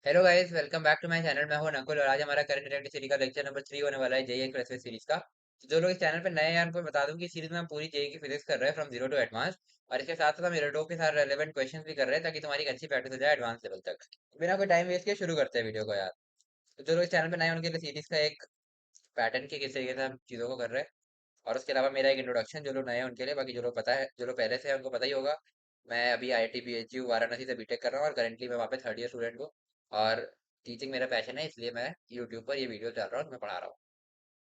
Hello guys, welcome back to my channel. मैं हूं नकुल और आज हमारा करंट अफेयर्स सीरीज का लेक्चर नंबर 3 होने वाला है, जेईई एक्सप्रेस सीरीज का। तो जो लोग इस चैनल पे नए हैं उनको बता दूं कि इस सीरीज में हम पूरी जेईई की फिजिक्स कर रहे हैं फ्रॉम जीरो टू एडवांस। और इसके साथ साथ हम एयरडॉप के साथ रेलेवेंट क्वेश्चंस भी कर रहे हैं ताकि तुम्हारी एक अच्छी प्रैक्टिस हो जाए एडवांस लेवल तक। बिना कोई टाइम वेस्ट किए शुरू करते हैं वीडियो को यार। तो जो लोग इस चैनल पे नए हैं उनके लिए सीरीज का एक पैटर्न के किस तरीके से हम चीज़ों को कर रहे हैं। और उसके अलावा मेरा एक इंट्रोडक्शन जो लोग नए हैं उनके लिए, बाकी जो लोग पता है, जो लोग पहले से है उनको पता ही होगा। मैं अभी आईआईटी बीएचयू वाराणसी से बीटेक कर रहा हूँ और करेंटली मैं वहाँ पे थर्ड ईयर स्टूडेंट हूँ। और टीचिंग मेरा पैशन है, इसलिए मैं यूट्यूब पर ये वीडियो डाल रहा हूँ, मैं पढ़ा रहा हूँ।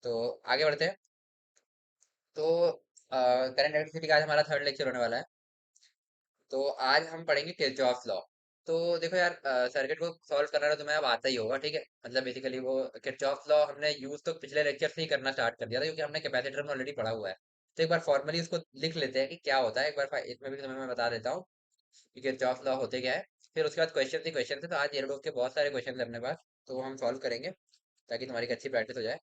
तो आगे बढ़ते हैं। तो करंट इलेक्ट्रिसिटी का आज हमारा थर्ड लेक्चर होने वाला है। तो आज हम पढ़ेंगे किरचॉफ लॉ। तो देखो यार, सर्किट को सॉल्व करना तो तुम्हें अब आता ही होगा, ठीक है। मतलब बेसिकली वो किरचॉफ लॉ हमने यूज तो पिछले लेक्चर से ही करना स्टार्ट कर दिया था, क्योंकि हमने कैपेसिटर में ऑलरेडी पढ़ा हुआ है। तो एक बार फॉर्मली उसको लिख लेते हैं कि क्या होता है। एक बार इसमें भी तुम्हें मैं बता देता हूँ कि किरचॉफ लॉ होते क्या है। फिर उसके बाद क्वेश्चन थे, तो आज एयरडॉप के बहुत सारे क्वेश्चन है अपने पास, तो वो हम सॉल्व करेंगे ताकि तुम्हारी एक अच्छी प्रैक्टिस हो जाए।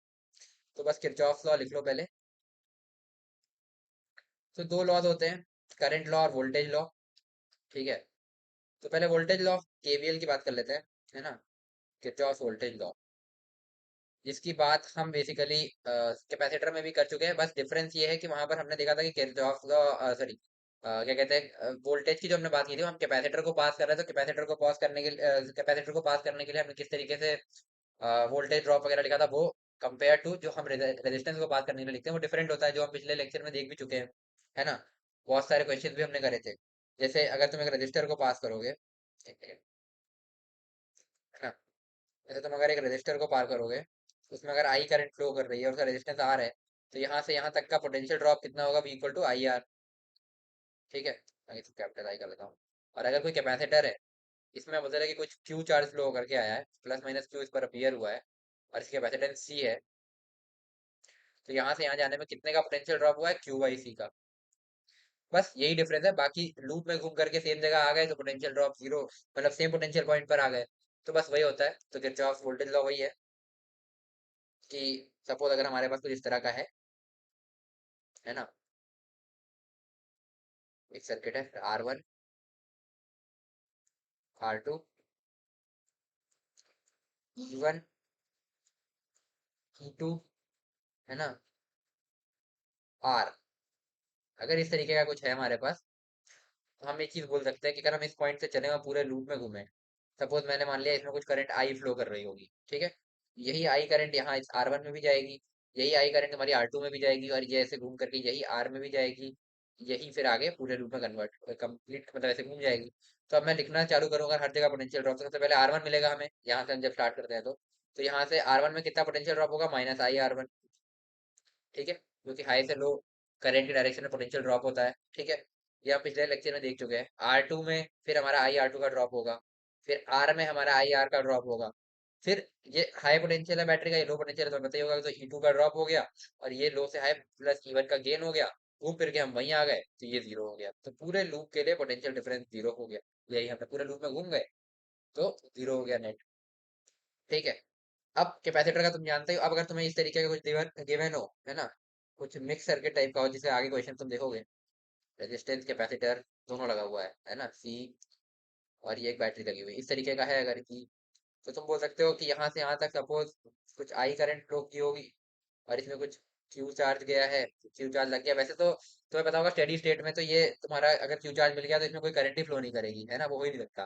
तो बस किरचॉफ लॉ लिख लो पहले। तो दो लॉज होते हैं, करंट लॉ और वोल्टेज लॉ, ठीक है। तो पहले वोल्टेज लॉ केवीएल की बात कर लेते हैं, है ना। किरचॉफ वोल्टेज लॉ, जिसकी बात हम बेसिकली कैपेसिटर में भी कर चुके हैं। बस डिफरेंस ये है कि वहां पर हमने देखा था कि किरचॉफ लॉ, सॉरी, क्या कहते हैं, वोल्टेज की जो हमने बात की थी, हम कैपेसिटर को पास कर रहे थे। तो कैपेसिटर को पास करने के लिए, कैपेसिटर को पास करने के लिए हमने किस तरीके से वोल्टेज ड्रॉप वगैरह लिखा था, वो कंपेयर टू जो हम रेजिस्टेंस को पास करने के लिए लिखते हैं वो डिफरेंट होता है, जो हम पिछले लेक्चर में देख भी चुके हैं, है ना। बहुत सारे क्वेश्चन भी हमने करे थे। जैसे अगर तुम एक रजिस्टर को पास करोगे, एक मिनट, है ना। जैसे तुम अगर एक रजिस्टर को पार करोगे, उसमें अगर आई करंट फ्लो कर रही है और उसका रेजिस्टेंस आर है, तो यहाँ से यहाँ तक का पोटेंशियल ड्रॉप कितना होगा, भी इक्वल टू आई आर, ठीक है। मैं कैपिटल आई कर लेता हूँ। और अगर कोई कैपेसिटर है, इसमें बोलते हैं कि कुछ क्यू चार्ज फ्लो करके आया है, प्लस माइनस क्यू इस पर अपीयर हुआ है, और इसकी कैपेसिटेंस सी है, तो यहाँ से यहाँ जाने में कितने का पोटेंशियल ड्रॉप हुआ है, क्यू बाई सी का। बस यही डिफरेंस है, बाकी लूप में घूम करके सेम जगह आ गए तो पोटेंशियल ड्रॉप जीरो, मतलब सेम पोटेंशियल पॉइंट पर आ गए। तो बस वही होता है। तो किरचॉफ वोल्टेज लॉ वही है कि सपोज अगर हमारे पास कुछ इस तरह का है ना, एक सर्किट है, R one, R two, E one, E two, है ना, आर। अगर इस तरीके का कुछ है हमारे पास, तो हम एक चीज बोल सकते हैं कि अगर हम इस पॉइंट से चले और पूरे लूप में घूमे, सपोज मैंने मान लिया इसमें कुछ करंट आई फ्लो कर रही होगी, ठीक है। यही आई करंट यहाँ इस आर वन में भी जाएगी, यही आई करंट हमारी आर टू में भी जाएगी, और ये ऐसे घूम करके यही आर में भी जाएगी, यही फिर आगे पूरे लूप में कन्वर्ट कंप्लीट, मतलब ऐसे घूम जाएगी। तो अब मैं लिखना चालू करूंगा हर जगह पोटेंशियल ड्रॉप, सबसे पहले आर वन मिलेगा हमें, यहाँ से हम जब स्टार्ट करते हैं तो यहाँ से आर वन में कितना पोटेंशियल ड्रॉप होगा, माइनस आई आर वन, ठीक है। क्योंकि हाई से लो करंट की डायरेक्शन में पोटेंशियल ड्रॉप होता है, ठीक है। ये हम पिछले लेक्चर में देख चुके हैं। आर टू में फिर हमारा आई आर टू का ड्रॉप होगा, फिर आर में हमारा आई आर का ड्रॉप होगा। फिर ये हाई पोटेंशियल है बैटरी का, ये लो पोटेंशियल है तो पता ही होगा, तो ई टू का ड्रॉप हो गया, और ये लो से हाई प्लस ई वन का गेन हो गया। घूम फिर के हम वहीं आ गए तो ये जीरो हो गया, तो पूरे लूप के लिए पोटेंशियल डिफरेंस जीरो हो गया। यही हमने पूरे लूप में घूम गए तो जीरो हो गया नेट, ठीक है। अब कैपेसिटर का तुम जानते हो। अब अगर तुम्हें इस तरीके का कुछ गिवन गिवन हो, है ना, कुछ मिक्स सर्किट टाइप का हो, जिससे आगे क्वेश्चन तुम देखोगे, रेजिस्टेंस कैपेसिटर दोनों लगा हुआ है ना, सी, और ये एक बैटरी लगी हुई है, इस तरीके का है अगर की, तो तुम बोल सकते हो कि यहाँ से यहाँ तक सपोज कुछ आई करंट फ्लो की होगी, और इसमें कुछ क्यू चार्ज गया है, क्यू चार्ज लग गया। वैसे तो तुम्हें पता होगा स्टेडी स्टेट में तो ये तुम्हारा अगर क्यू चार्ज मिल गया तो इसमें कोई करंट ही फ्लो नहीं करेगी, है ना, वो हो ही नहीं सकता।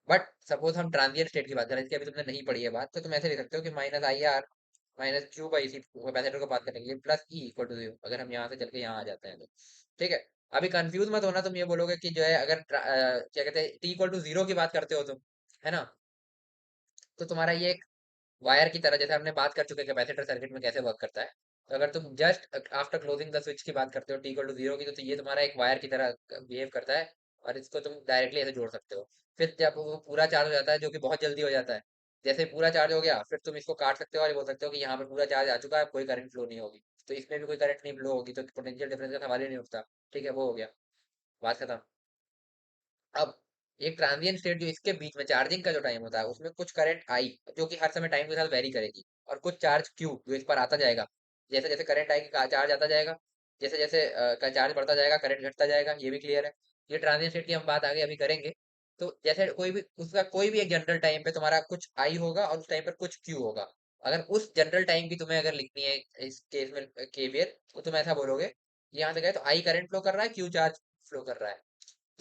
बट सपोज हम ट्रांजिएंट स्टेट की बात करें, इसकी अभी तुमने नहीं पढ़ी है बात, तो तुम ऐसे लिख सकते हो कि minus I R minus Q by C, capacitor को बात करने के लिए, plus E equal to zero, अगर हम यहाँ से चल के यहाँ आ जाते हैं तो, ठीक है। अभी कंफ्यूज मत होना, तुम ये बोलोगे कि जो है अगर क्या कहते हैं टी इक्वल टू जीरो की बात करते हो तुम, है ना, तो तुम्हारा ये एक वायर की तरह, जैसे हमने बात कर चुके हैं कैपेसिटर सर्किट में कैसे वर्क करता है। तो अगर तुम just after closing the switch की बात करते हो टी इक्वल टू जीरो की, तो ये तुम्हारा एक वायर की तरह बिहेव करता है, और इसको तुम डायरेक्टली ऐसे जोड़ सकते हो। फिर जब वो पूरा चार्ज हो जाता है, जो कि बहुत जल्दी हो जाता है, जैसे पूरा चार्ज हो गया, फिर तुम इसको काट सकते हो और ये बोल सकते हो कि यहाँ पर पूरा चार्ज आ चुका है, कोई करंट फ्लो नहीं होगी। तो इसमें भी कोई करंट नहीं फ्लो होगी, तो पोटेंशियल डिफरेंस का सवाल ही नहीं उठता, ठीक है, वो हो गया, बात खत्म। अब एक ट्रांजिएंट स्टेट जो इसके बीच में चार्जिंग का जो टाइम होता है, उसमें कुछ करंट आई जो कि हर समय टाइम के साथ वेरी करेगी, और कुछ चार्ज क्यू जो इस पर आता जाएगा, जैसे जैसे करंट आएगी चार्ज आता जाएगा, जैसे जैसे चार्ज बढ़ता जाएगा करंट घटता जाएगा, ये भी क्लियर है। ये ट्रांजिएंट स्टेट की हम बात आगे अभी करेंगे। तो जैसे कोई भी उसका कोई भी एक जनरल टाइम पे तुम्हारा कुछ आई होगा और उस टाइम पर कुछ क्यू होगा। अगर उस जनरल टाइम की तुम्हें अगर लिखनी है इस केस में केवीएल, तो तुम ऐसा बोलोगे कि यहाँ से गए तो आई करंट फ्लो कर रहा है, क्यू चार्ज फ्लो कर रहा है।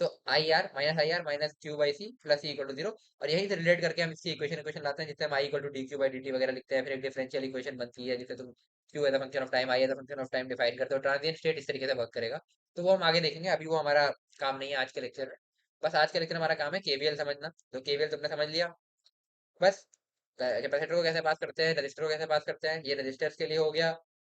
तो I R minus Q by C plus C equal to zero. और यही से रिलेट करके हम इसकी इक्वेशन इक्वेशन लाते हैं, जिससे हम i equal to d q by d t वगैरह लिखते हैं। फिर एक डिफरेंशियल इक्वेशन बनती है जिससे तुम Q as a function of time, I as a function of time define करते हो। ट्रांजिएंट स्टेट इस तरीके से वर्क करेगा। तो वो हम आगे देखेंगे, अभी वो हमारा काम नहीं है आज के लेक्चर में। बस आज के लेक्चर में हमारा काम है केवीएल समझना। तो केवीएल तुमने समझ लिया। बस कैपेसिटर को कैसे पास करते हैं, रजिस्टर को कैसे पास करते हैं, ये रजिस्टर्स के लिए हो गया,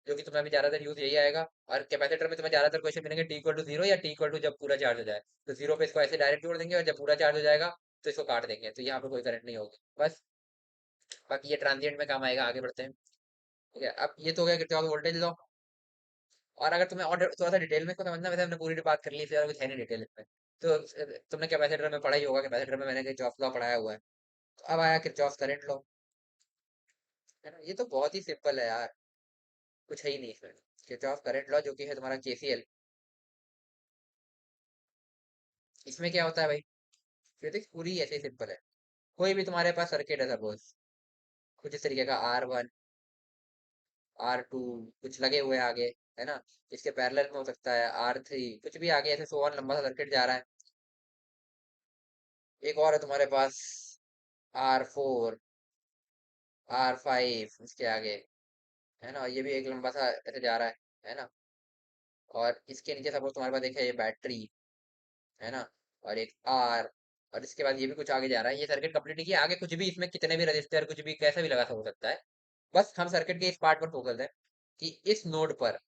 जो कि तुम्हें अभी ज्यादातर यूज यही आएगा। और कैपेसिटर में तुम्हें ज्यादातर क्वेश्चन मिलेंगे टी इक्वल टू जीरो या टी इक्वल टू जब पूरा चार्ज हो जाए। तो जीरो पे इसको ऐसे डायरेक्ट जोड़ देंगे, और जब पूरा चार्ज हो जाएगा तो इसको काट देंगे, तो यहाँ पे कोई करंट नहीं होगी। बस, बाकी ये ट्रांजिएंट में काम आएगा। आगे बढ़ते हैं। ठीक है, अब ये तो हो गया किरचॉफ वोल्टेज लॉ। और अगर तुम्हें और थोड़ा सा डिटेल में इसको समझना, वैसे हमने पूरी बात कर ली, इससे ज्यादा कुछ है नहीं डिटेल इसमें। तो तुमने कैपेसिटर में पढ़ा ही होगा, कैपेसिटर में मैंने किरचॉफ लॉ पढ़ाया हुआ है। तो अब आया किरचॉफ करंट लॉ। है ना, ये तो बहुत ही सिंपल है यार, कुछ है ही नहीं इसमें। किरचॉफ करंट लॉ जो कि है तुम्हारा केसीएल। इसमें क्या होता है भाई, फिजिक्स पूरी ऐसे ही सिंपल है। कोई भी तुम्हारे पास सर्किट है सपोज, कुछ इस तरीके का R1 R2 कुछ लगे हुए हैं आगे, है ना। इसके पैरेलल में हो सकता है R3, कुछ भी आगे ऐसे सो ऑन लंबा सा सर्किट जा रहा है। एक और है तुम्हारे पास R4 R5 इसके आगे, है ना। ये भी एक लंबा सा ऐसे जा रहा है ना। और इसके नीचे सपोज तुम्हारे पास एक है ये बैटरी, है ना। और एक आर, और इसके बाद ये भी कुछ आगे जा रहा है। ये सर्किट कंप्लीट नहीं किया, आगे कुछ भी इसमें कितने भी रजिस्टर कुछ भी कैसा भी लगा हो सकता है। बस हम सर्किट के इस पार्ट पर फोकस है कि इस नोड पर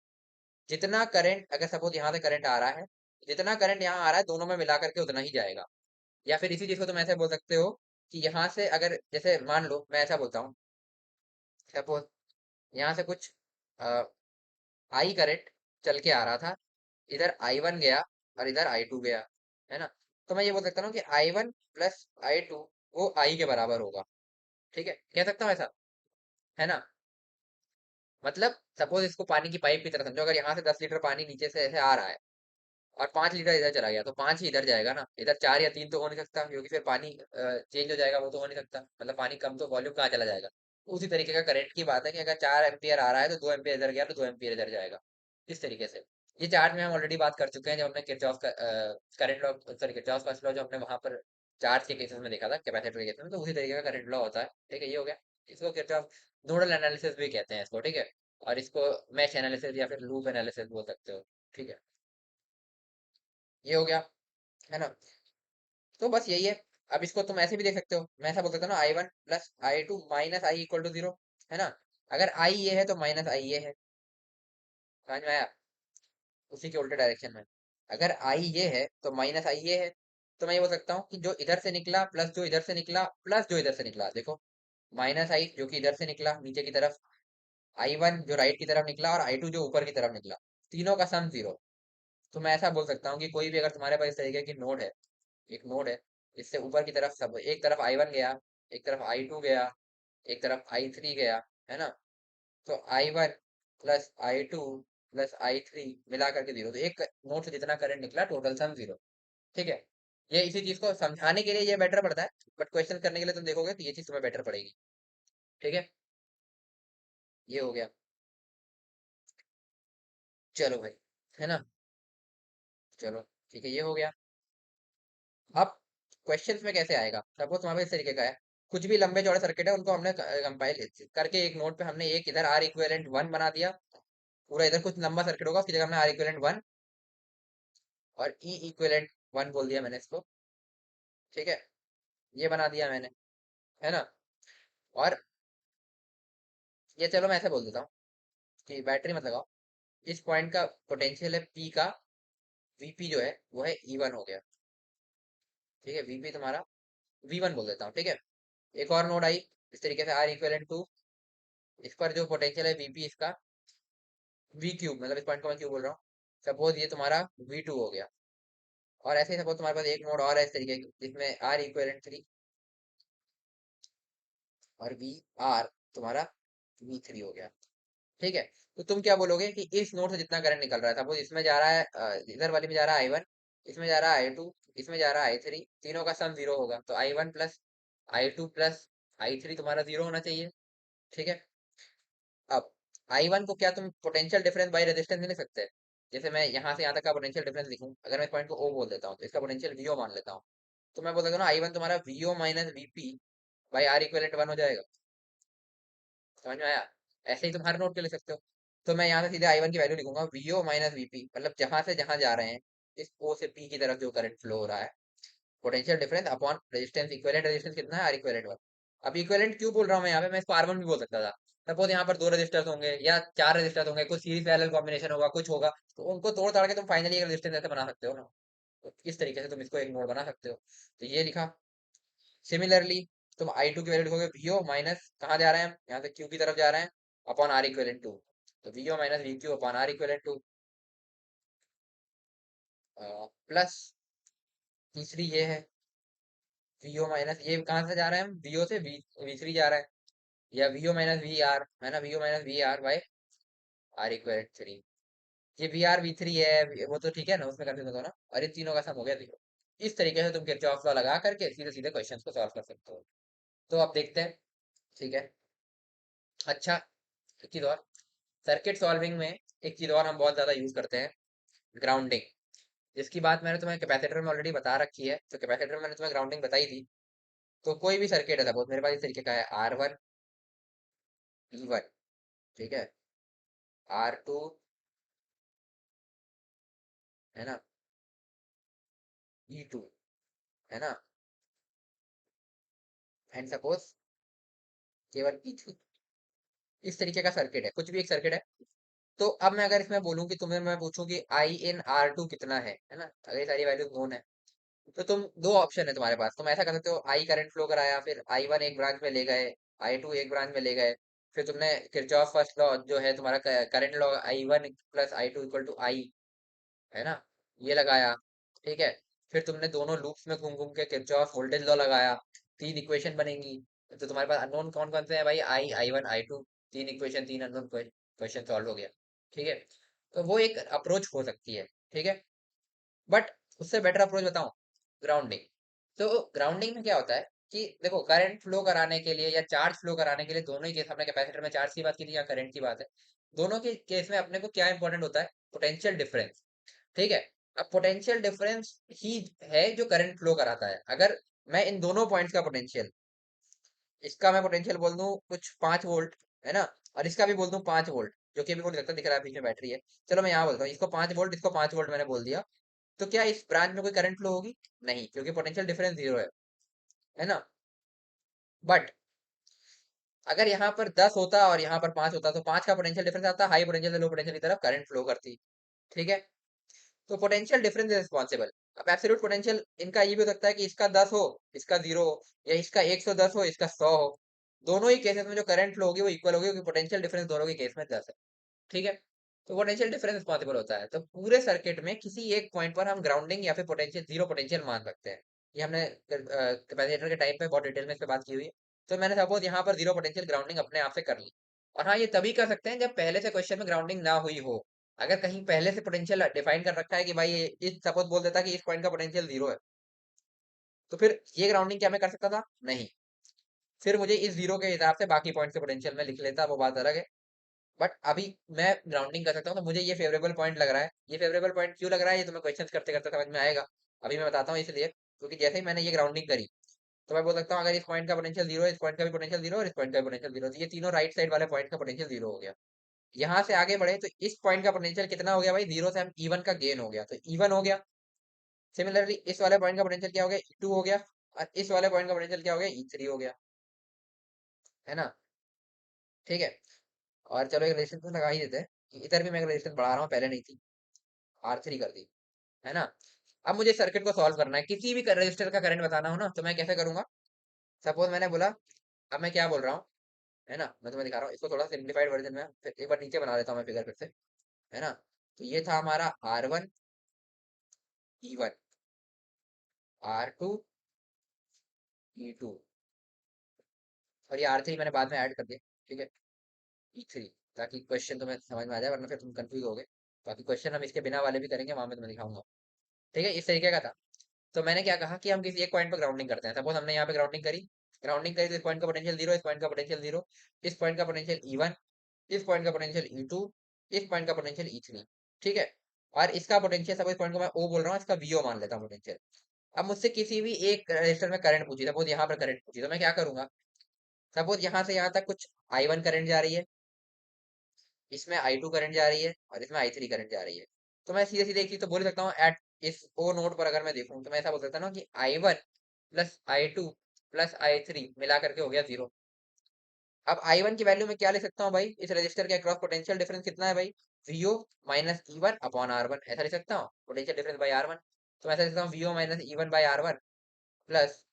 जितना करंट, अगर सपोज यहाँ से करंट आ रहा है, जितना करंट यहाँ आ रहा है दोनों में मिला करके उतना ही जाएगा। या फिर इसी चीज को तुम ऐसे बोल सकते हो कि यहाँ से अगर जैसे मान लो मैं ऐसा बोलता हूँ, सपोज यहाँ से कुछ आई करंट चल के आ रहा था, इधर I1 गया और इधर I2 गया, है ना। तो मैं ये बोल सकता हूँ कि I1 प्लस I2 वो I के बराबर होगा। ठीक है, कह सकता हूँ ऐसा, है ना। मतलब सपोज इसको पानी की पाइप की तरह समझो, अगर यहाँ से 10 लीटर पानी नीचे से ऐसे आ रहा है और 5 लीटर इधर चला गया, तो 5 ही इधर जाएगा ना, इधर 4 या 3 तो हो नहीं सकता, क्योंकि फिर पानी चेंज हो जाएगा, वो तो हो नहीं सकता। मतलब पानी कम तो वॉल्यूम कहाँ चला जाएगा। उसी तरीके का करंट की बात है कि अगर 4 एम्पियर आ रहा है तो 2 एम्पियर इधर गया तो 2 एम्पियर इधर जाएगा। इस तरीके से ये चार्ज में हम ऑलरेडी बात कर चुके हैं, जब हमने किरचॉफ का current law, sorry Kirchhoff first law जो हमने वहां पर चार्ज के केसेस में देखा था, कैपेसिटर के केस में, तो उसी तरीके का करंट लॉ होता है। ठीक है, ये हो गया। इसको किरचॉफ नोडल एनालिसिस भी कहते हैं इसको। ठीक है, और इसको मैश एनालिसिस या फिर लूप एनालिसिस बोल सकते हो। ठीक है, ये हो गया, है ना। तो बस यही है। अब इसको तुम ऐसे भी देख सकते हो, मैं ऐसा बोल सकता हूँ ना, I1 plus I2 minus I equal to zero, है ना। अगर आई ये है तो माइनस आई ये है, समझ में आया। उसी के उल्टे डायरेक्शन में, अगर आई ये है तो माइनस आई ये है। तो मैं ये बोल सकता हूँ कि जो इधर से निकला प्लस जो इधर से निकला प्लस जो इधर से निकला, देखो माइनस आई जो कि इधर से निकला नीचे की तरफ, I1 जो राइट की तरफ निकला, और I2 जो ऊपर की तरफ निकला, तीनों का सम जीरो। तो मैं ऐसा बोल सकता हूँ कि कोई भी अगर तुम्हारे पास इस तरीके की नोड है, एक नोड है, इससे ऊपर की तरफ सब, एक तरफ I1 गया, एक तरफ I2 गया, एक तरफ I3 गया, है ना। तो I1 plus I2 plus I3 मिला करके जीरो, तो एक नोड से जितना करंट निकला टोटल सम जीरो। ठीक है, ये इसी चीज को समझाने के लिए ये बेटर पड़ता है, बट क्वेश्चन करने के लिए तुम देखोगे तो ये चीज तुम्हें बेटर पड़ेगी। ठीक है, ये हो गया। चलो भाई, है ना। चलो ठीक है, ये हो गया। अब क्वेश्चंस में कैसे आएगा, सपोज तुम्हारे पास इस तरीके का है, कुछ भी लंबे चौड़े सर्किट है, उनको हमने कंपाइल करके एक नोट पे हमने एक इधर आर इक्विवेलेंट वन बना दिया। पूरा इधर कुछ लंबा सर्किट होगा, उसकी जगह हमने आर इक्विवेलेंट वन और ई इक्विवेलेंट वन बोल दिया मैंने इसको। ठीक है, ये बना दिया मैंने, है ना। और ये चलो मैं ऐसे बोल देता हूँ कि बैटरी मत लगाओ, इस पॉइंट का पोटेंशियल है पी का, वीपी जो है वो है ई वन हो गया। ठीक है, वीपी तुम्हारा वी वन बोल देता हूँ। ठीक है, एक और नोड आई इस तरीके से आर इक्विवेलेंट टू, इस पर जो पोटेंशियल है वीपी इसका वी क्यूब, मतलब इस पॉइंट को मैं क्यों बोल रहा हूँ, सपोज ये तुम्हारा वी टू हो गया। और ऐसे ही सपोज तुम्हारे पास एक नोड और है इस तरीके की, जिसमें आर इक्विवेलेंट थ्री और वी आर तुम्हारा वी थ्री हो गया। ठीक है, तो तुम क्या बोलोगे कि इस नोड से जितना करंट निकल रहा है, सपोज इसमें जा रहा है इधर वाली में जा रहा है I1, इसमें जा रहा है I2, इसमें जा रहा है I3, तीनों का सम जीरो होगा, तो I1 plus I2 plus I3 तुम्हारा जीरो होना चाहिए। ठीक है। अब I1 को क्या तुम पोटेंशियल डिफरेंस बाई रेजिस्टेंस नहीं लिख सकते? जैसे मैं यहाँ से यहाँ तक का पोटेंशियल डिफरेंस लिखूं, अगर मैं इस पॉइंट को O बोल देता हूँ तो इसका पोटेंशियल VO मान लेता हूँ, तो मैं बोल सकता हूँ ना I1 तुम्हारा VO minus VP by R equivalent 1 हो जाएगा। समझ में आया? ऐसे ही तुम हर नोट के लिख सकते हो। तो मैं यहाँ से सीधे I1 की वैल्यू लिखूंगा VO माइनस VP, मतलब जहां से जहां जा रहे हैं, इस O से P की तरफ जो करंट फ्लो हो रहा है, potential difference upon resistance, equivalent resistance कितना है, आर इक्विवेलेंट 1। अब इक्विवेलेंट क्यों बोल रहा हूँ मैं यहाँ पे, मैं इसको R1 भी बोल सकता था। सपोज यहाँ पर दो रजिस्टर्स होंगे या चार रजिस्टर्स होंगे, कुछ सीरीज पैरेलल कॉम्बिनेशन होगा, कुछ होगा, तो उनको तोड़ ताड़ के तुम फाइनली एक रेजिस्टेंस ऐसे बना सकते हो ना। तो इस तरीके से तुम इसको एक नोड बना सकते हो। तो ये लिखा। सिमिलरली तुम I2 की वैल्यू लिखोगे VO माइनस, कहाँ जा रहे हैं, यहाँ से Q की तरफ जा रहे हैं, अपॉन R इक्विवेलेंट 2। तो VO minus VQ upon R equivalent 2, plus तीसरी ये है VO माइनस, ये कहाँ से जा रहे हैं हम, VO से V3 जा रहा है, या VO माइनस वी आर है ना, VO minus V R by R equal 3। ये V3 है, वो तो ठीक है ना, उसमें कंफ्यूज होता है ना, और इन तीनों का सम हो गया 0। इस तरीके से तुम किरचॉफ लॉ लगा करके सीधे सीधे क्वेश्चंस को सॉल्व कर सकते हो। तो अब देखते हैं। ठीक है। अच्छा, एक चीज और, सर्किट सॉल्विंग में एक चीज और हम बहुत ज्यादा यूज करते हैं, ग्राउंडिंग, जिसकी बात मैंने तुम्हें कैपेसिटर में ऑलरेडी बता रखी है। तो कैपेसिटर में मैंने तुम्हें ग्राउंडिंग बताई थी। तो कोई भी सर्किट है, सपोज मेरे पास इस तरीके का है, R1 E1, ठीक है, R2 है ना, E2 है ना, एंड सपोज केवल E3। इस तरीके का सर्किट है, कुछ भी एक सर्किट है। तो अब मैं अगर इसमें बोलूं कि तुम्हें मैं पूछूं कि I in R2 कितना है ना, अगर ये सारी वैल्यूज नोन है, तो तुम दो ऑप्शन है तुम्हारे पास, तुम ऐसा कर सकते हो, I करंट फ्लो कराया, फिर I1 एक ब्रांच में ले गए, I2 एक ब्रांच में ले गए, फिर तुमने किरचॉफ फर्स्ट लॉ जो है तुम्हारा current law, I1 plus I2 equal to I, है ना, ये लगाया। ठीक है। फिर तुमने दोनों लूप्स में घूम घूम के किरचॉफ वोल्टेज लॉ लगाया, तीन इक्वेशन बनेंगी। तो तुम्हारे पास अननोन कौन कौन से हैं भाई, I1 I2, तीन इक्वेशन, तीन अननोन, क्वेश्चन सॉल्व हो गया। ठीक है। तो वो एक अप्रोच हो सकती है। ठीक है। बट उससे बेटर अप्रोच बताऊं, ग्राउंडिंग। तो ग्राउंडिंग में क्या होता है कि देखो, करंट फ्लो कराने के लिए या चार्ज फ्लो कराने के लिए, दोनों ही केस, हमने कैपेसिटर में चार्ज की बात की थी या करंट की बात है, दोनों के केस में अपने को क्या इंपॉर्टेंट होता है, पोटेंशियल डिफरेंस। ठीक है। अब पोटेंशियल डिफरेंस ही है जो करंट फ्लो कराता है। अगर मैं इन दोनों पॉइंट्स का पोटेंशियल, इसका मैं पोटेंशियल बोल दूं कुछ 5 वोल्ट, है ना, और इसका भी बोल दूं 5 वोल्ट, जो कि अभी हो नहीं सकता, दिख रहा है बीच में बैटरी है, चलो मैं यहाँ बोलता हूँ इसको 5 वोल्ट, इसको 5 वोल्ट मैंने बोल दिया, तो क्या इस ब्रांच में कोई करंट फ्लो होगी? नहीं, क्योंकि पोटेंशियल डिफरेंस जीरो है ना। बट अगर यहाँ पर 10 होता और यहाँ पर 5 होता, तो 5 का पोटेंशियल डिफरेंस आता, हाई पोटेंशियल से लो पोटेंशियल की तरफ करंट फ्लो करती। ठीक है। तो पोटेंशियल डिफरेंस इज रिस्पॉन्सिबल। अब एब्सोल्यूट पोटेंशियल इनका ये भी हो सकता है कि इसका 10 हो, इसका 0 हो, या इसका 110 हो, इसका 100 हो। दोनों ही केसेस में जो करंट फ्लो होगी वो इक्वल होगी, क्योंकि पोटेंशियल डिफरेंस दोनों के केस में 10 है। ठीक है। तो पोटेंशियल डिफरेंस रिस्पॉन्सिबल होता है। तो पूरे सर्किट में किसी एक पॉइंट पर हम ग्राउंडिंग या फिर पोटेंशियल, जीरो पोटेंशियल मान सकते हैं। ये हमने कैपेसिटर के टाइम पे बहुत डिटेल में इस पे बात की हुई है। तो मैंने सपोज यहाँ पर जीरो पोटेंशियल ग्राउंडिंग अपने आप से कर ली। और हाँ, ये तभी कर सकते हैं जब पहले से क्वेश्चन में ग्राउंडिंग ना हुई हो। अगर कहीं पहले से पोटेंशियल डिफाइन कर रखा है कि भाई इस सपोज बोल देता कि इस पॉइंट का पोटेंशियल जीरो है, तो फिर ये ग्राउंडिंग क्या मैं कर सकता था? नहीं। फिर मुझे इस जीरो के हिसाब से बाकी पॉइंट से पोटेंशियल में लिख लेता, वो बात अलग है। बट अभी मैं ग्राउंडिंग कर सकता हूँ, तो मुझे ये फेवरेबल पॉइंट लग रहा है। ये फेवरेबल पॉइंट क्यों लग रहा है, ये तुम्हें क्वेश्चंस करते करते समझ में आएगा। अभी मैं बताता हूँ इसलिए, क्योंकि जैसे ही मैंने ये ग्राउंडिंग करी, तो मैं बोल सकता हूँ अगर इस पॉइंट का पोटेंशियल जीरो है, इस पॉइंट का भी पोटेंशियल जीरो, और इस पॉइंट का भी पोटेंशियल जीरो, तो ये तीनों राइट साइड वाले पॉइंट का पोटेंशियल जीरो हो गया। यहाँ से आगे बढ़े तो इस पॉइंट का पोटेंशियल कितना हो गया भाई, जीरो से हम E1 का गेन हो गया, तो E1 हो गया। सिमिलरली इस वाले पॉइंट का पोटेंशियल क्या हो गया, E2 हो गया। और इस वाले पॉइंट का पोटेंशियल क्या हो गया, E3 हो गया, है ना। ठीक है। और चलो एक रेजिस्टेंस तो लगा ही देते हैं, कि इधर भी मैं एक रेजिस्टेंस बढ़ा रहा हूँ, पहले नहीं थी, R3 कर दी, है ना। अब मुझे सर्किट को सॉल्व करना है, किसी भी रजिस्टर का करंट बताना हो ना, तो मैं कैसे करूंगा? सपोज मैंने बोला, अब मैं क्या बोल रहा हूँ, है ना, मैं तुम्हें दिखा रहा हूँ इसको थोड़ा सिंप्लीफाइड वर्जन में, फिर एक बार नीचे बना देता हूँ मैं फिगर फिर से, है ना। तो ये था हमारा R1 E1, R2 E2, और ये R3 मैंने बाद में ऐड कर दिया। ठीक है, E3, ताकि क्वेश्चन तुम्हें समझ में आ जाए, वरना फिर तुम कंफ्यूज हो गए। बाकी क्वेश्चन हम इसके बिना वाले भी करेंगे, वहां में तुम्हें दिखाऊंगा। ठीक है, इस तरीके का था। तो मैंने क्या कहा कि हम किसी एक पॉइंट पर ग्राउंडिंग करते हैं। सपोज हमने यहाँ पे ग्राउंडिंग करी तो इस पॉइंट का पोटेंशियल जीरो, इस पॉइंट का पोटेंशियल जीरो, इस पॉइंट का पोटेंशियल ई वन, इस पॉइंट का पोटेंशियल ई टू, इस पॉइंट का पोटेंशियल ई थ्री। ठीक है, और इसका पोटेंशियल सपोज पॉइंट को मैं ओ बोल रहा हूँ, इसका वीओ मान लेता हूँ पोटेंशियल। अब मुझसे किसी भी एक रजिस्टर में करंट पूछी, सपोज यहाँ पर करंट पूछी, तो मैं क्या करूंगा, सपोज यहाँ से यहाँ तक कुछ आई वन करंट जा रही है, इसमें आई टू करंट जा रही है, और इसमें आई थ्री करंट जा रही है। तो मैं सीधे सीधे एक चीज तो बोल ही सकता हूँ, एट इस ओ नोड पर अगर मैं देखूँ तो मैं ऐसा बोल सकता हूँ ना कि I one plus I two plus I three मिला करके हो गया जीरो। अब आई वन की वैल्यू में क्या ले सकता हूँ भाई, इस रजिस्टर के अक्रॉस पोटेंशियल डिफरेंस कितना है भाई, VO minus E one upon R one, ऐसा लिख सकता हूँ, potential difference by R one. तो मैं ऐसा लिख सकता हूँ VO minus E one by R one plus,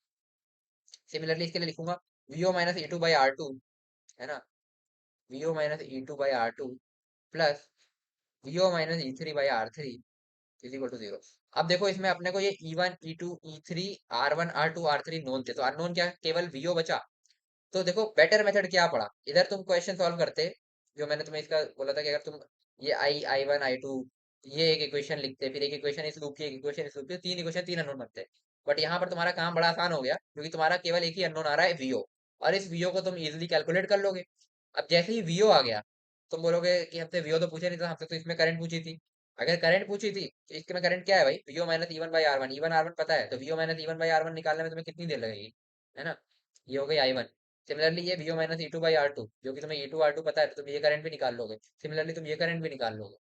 similarly इसके लिए लिखूंगा VO minus E two by R two, है ना, VO minus E two by R two plus VO minus E three by R three is equal to zero. अब देखो इसमें अपने को ये E one E two E three R one R two R three known थे, तो unknown क्या, केवल वीओ बचा। तो देखो बेटर मेथड क्या पड़ा, इधर तुम क्वेश्चन सॉल्व करते, जो मैंने तुम्हें इसका बोला था कि अगर तुम ये आई आई वन आई टू ये एक इक्वेशन लिखते, फिर एक इक्वेशन इस लूप की, एक इक्वेशन इस लूप की, तीन इक्वेशन तीन अननोन बनते। बट यहाँ पर तुम्हारा काम बड़ा आसान हो गया, क्योंकि तुम्हारा केवल एक ही अननोन आ रहा है वीओ, और इस वीओ को तुम इजिली कैलकुलेट कर लोगे। अब जैसे ही वीओ आ गया, तुम बोलोगे कि हमसे वीओ तो पूछे नहीं था, हमसे तो इसमें करंट पूछी थी। अगर करंट पूछी थी तो इसमें करंट क्या है भाई, VO minus E one by R one, E one R one पता है, तो VO minus E one by R one निकालने में तुम्हें कितनी देर लगेगी, है ना, ये हो गई आई वन। सिमिलरली ये VO minus E two by R two, जो कि तुम्हें ई टू आर टू पता है, तो तुम ये करंट भी निकाल लोगे, सिमिलरली तुम ये करंट भी निकाल लोगे।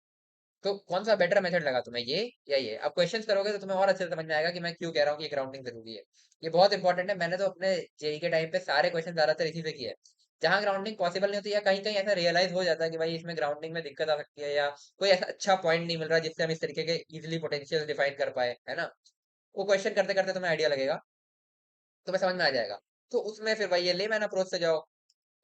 तो कौन सा बेटर मेथड लगा तुम्हें, ये या ये? अब क्वेश्चंस करोगे तो तुम्हें और अच्छे से समझ में आएगा कि मैं क्यों कह रहा हूँ कि ग्राउंडिंग जरूरी है। ये बहुत इंपॉर्टेंट है, मैंने तो अपने जेई के टाइम पे सारे क्वेश्चन ज्यादातर इसी से किए हैं। जहाँ ग्राउंडिंग पॉसिबल नहीं होती, या कहीं कहीं ऐसा रियलाइज हो जाता है कि भाई इसमें ग्राउंडिंग में दिक्कत आ सकती है, या कोई ऐसा अच्छा पॉइंट नहीं मिल रहा जिससे हम इस तरीके के इजिली पोटेंशियल डिफाइन कर पाए, है ना, वो क्वेश्चन करते करते तुम्हें आइडिया लगेगा, तुम्हें समझ में आ जाएगा। तो उसमें फिर भाई ये लेमैन अप्रोच से जाओ।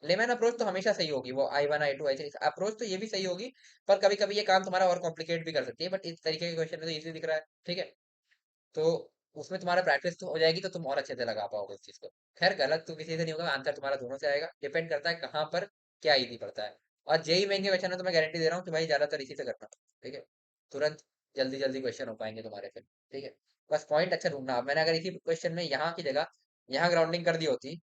लेमैन अप्रोच तो हमेशा सही होगी, वो I one I two I three approach तो ये भी सही होगी, पर कभी कभी ये काम तुम्हारा और कॉम्प्लिकेट भी कर सकती है, बट इस तरीके के क्वेश्चन में तो इजी दिख रहा है। ठीक है, तो उसमें तुम्हारा प्रैक्टिस तो हो जाएगी, तो तुम और अच्छे से लगा पाओगे इस चीज को। खैर गलत तो किसी से नहीं होगा, आंसर तुम्हारा दोनों से आएगा, डिपेंड करता है कहाँ पर क्या इजी पड़ता है। और जेई मेन के क्वेश्चन में तो मैं गारंटी दे रहा हूँ कि भाई ज्यादातर इसी से करना। ठीक है, तुरंत जल्दी जल्दी क्वेश्चन हो पाएंगे तुम्हारे फिर। ठीक है, बस पॉइंट अच्छा ढूंढना। अब मैंने अगर इसी क्वेश्चन में यहाँ की जगह यहाँ ग्राउंडिंग कर दी होती,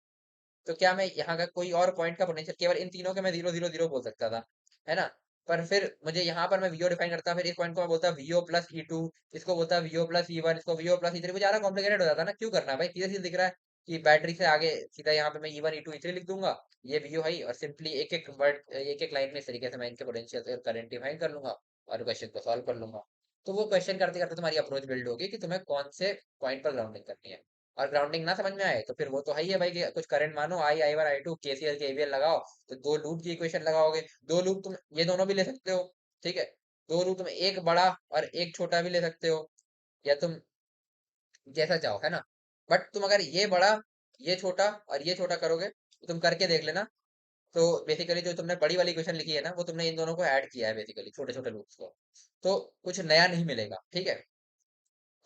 तो क्या मैं यहाँ का कोई और पॉइंट का पोटेंशियल, केवल इन तीनों के मैं जीरो जीरो जीरो बोल सकता था, है ना। पर फिर मुझे यहाँ पर मैं वीओ डिफाइन करता, फिर इस पॉइंट को मैं बोलता वीओ प्लस ई टू, इसको बोलता वीओ प्लस ई वन, इसको वीओ प्लस ई थ्री, ज्यादा कॉम्प्लिकेटेड हो जाता ना, क्यों करना है भाई, सीधे सीधे दिख रहा है कि बैटरी से आगे सीधा यहाँ पे मैं E one E two E three लिख दूंगा, ये वीओ है, और सिंपली एक एक वर्ड एक एक लाइन में इस तरीके से मैं इनके पोटेंशियल और करंट डिफाइन कर लूंगा, और क्वेश्चन को सॉल्व कर लूंगा। तो वो क्वेश्चन करते करते तुम्हारी अप्रोच बिल्ड होगी कि तुम्हें कौन से पॉइंट पर ग्राउंडिंग करनी है। और ग्राउंडिंग ना समझ में आए तो फिर वो तो है ही है भाई, कि कुछ करंट मानो i i one I two KCL KVL लगाओ, तो दो लूप की इक्वेशन लगाओगे, दो लूप तुम ये दोनों भी ले सकते हो। ठीक है, दो लूप तुम एक बड़ा और एक छोटा भी ले सकते हो, या तुम जैसा चाहो, है ना। बट तुम अगर ये बड़ा ये छोटा और ये छोटा करोगे तो तुम करके देख लेना, तो बेसिकली जो तुमने बड़ी वाली इक्वेशन लिखी है ना, वो तुमने इन दोनों को ऐड किया है बेसिकली, छोटे छोटे लूप्स को, तो कुछ नया नहीं मिलेगा। ठीक है,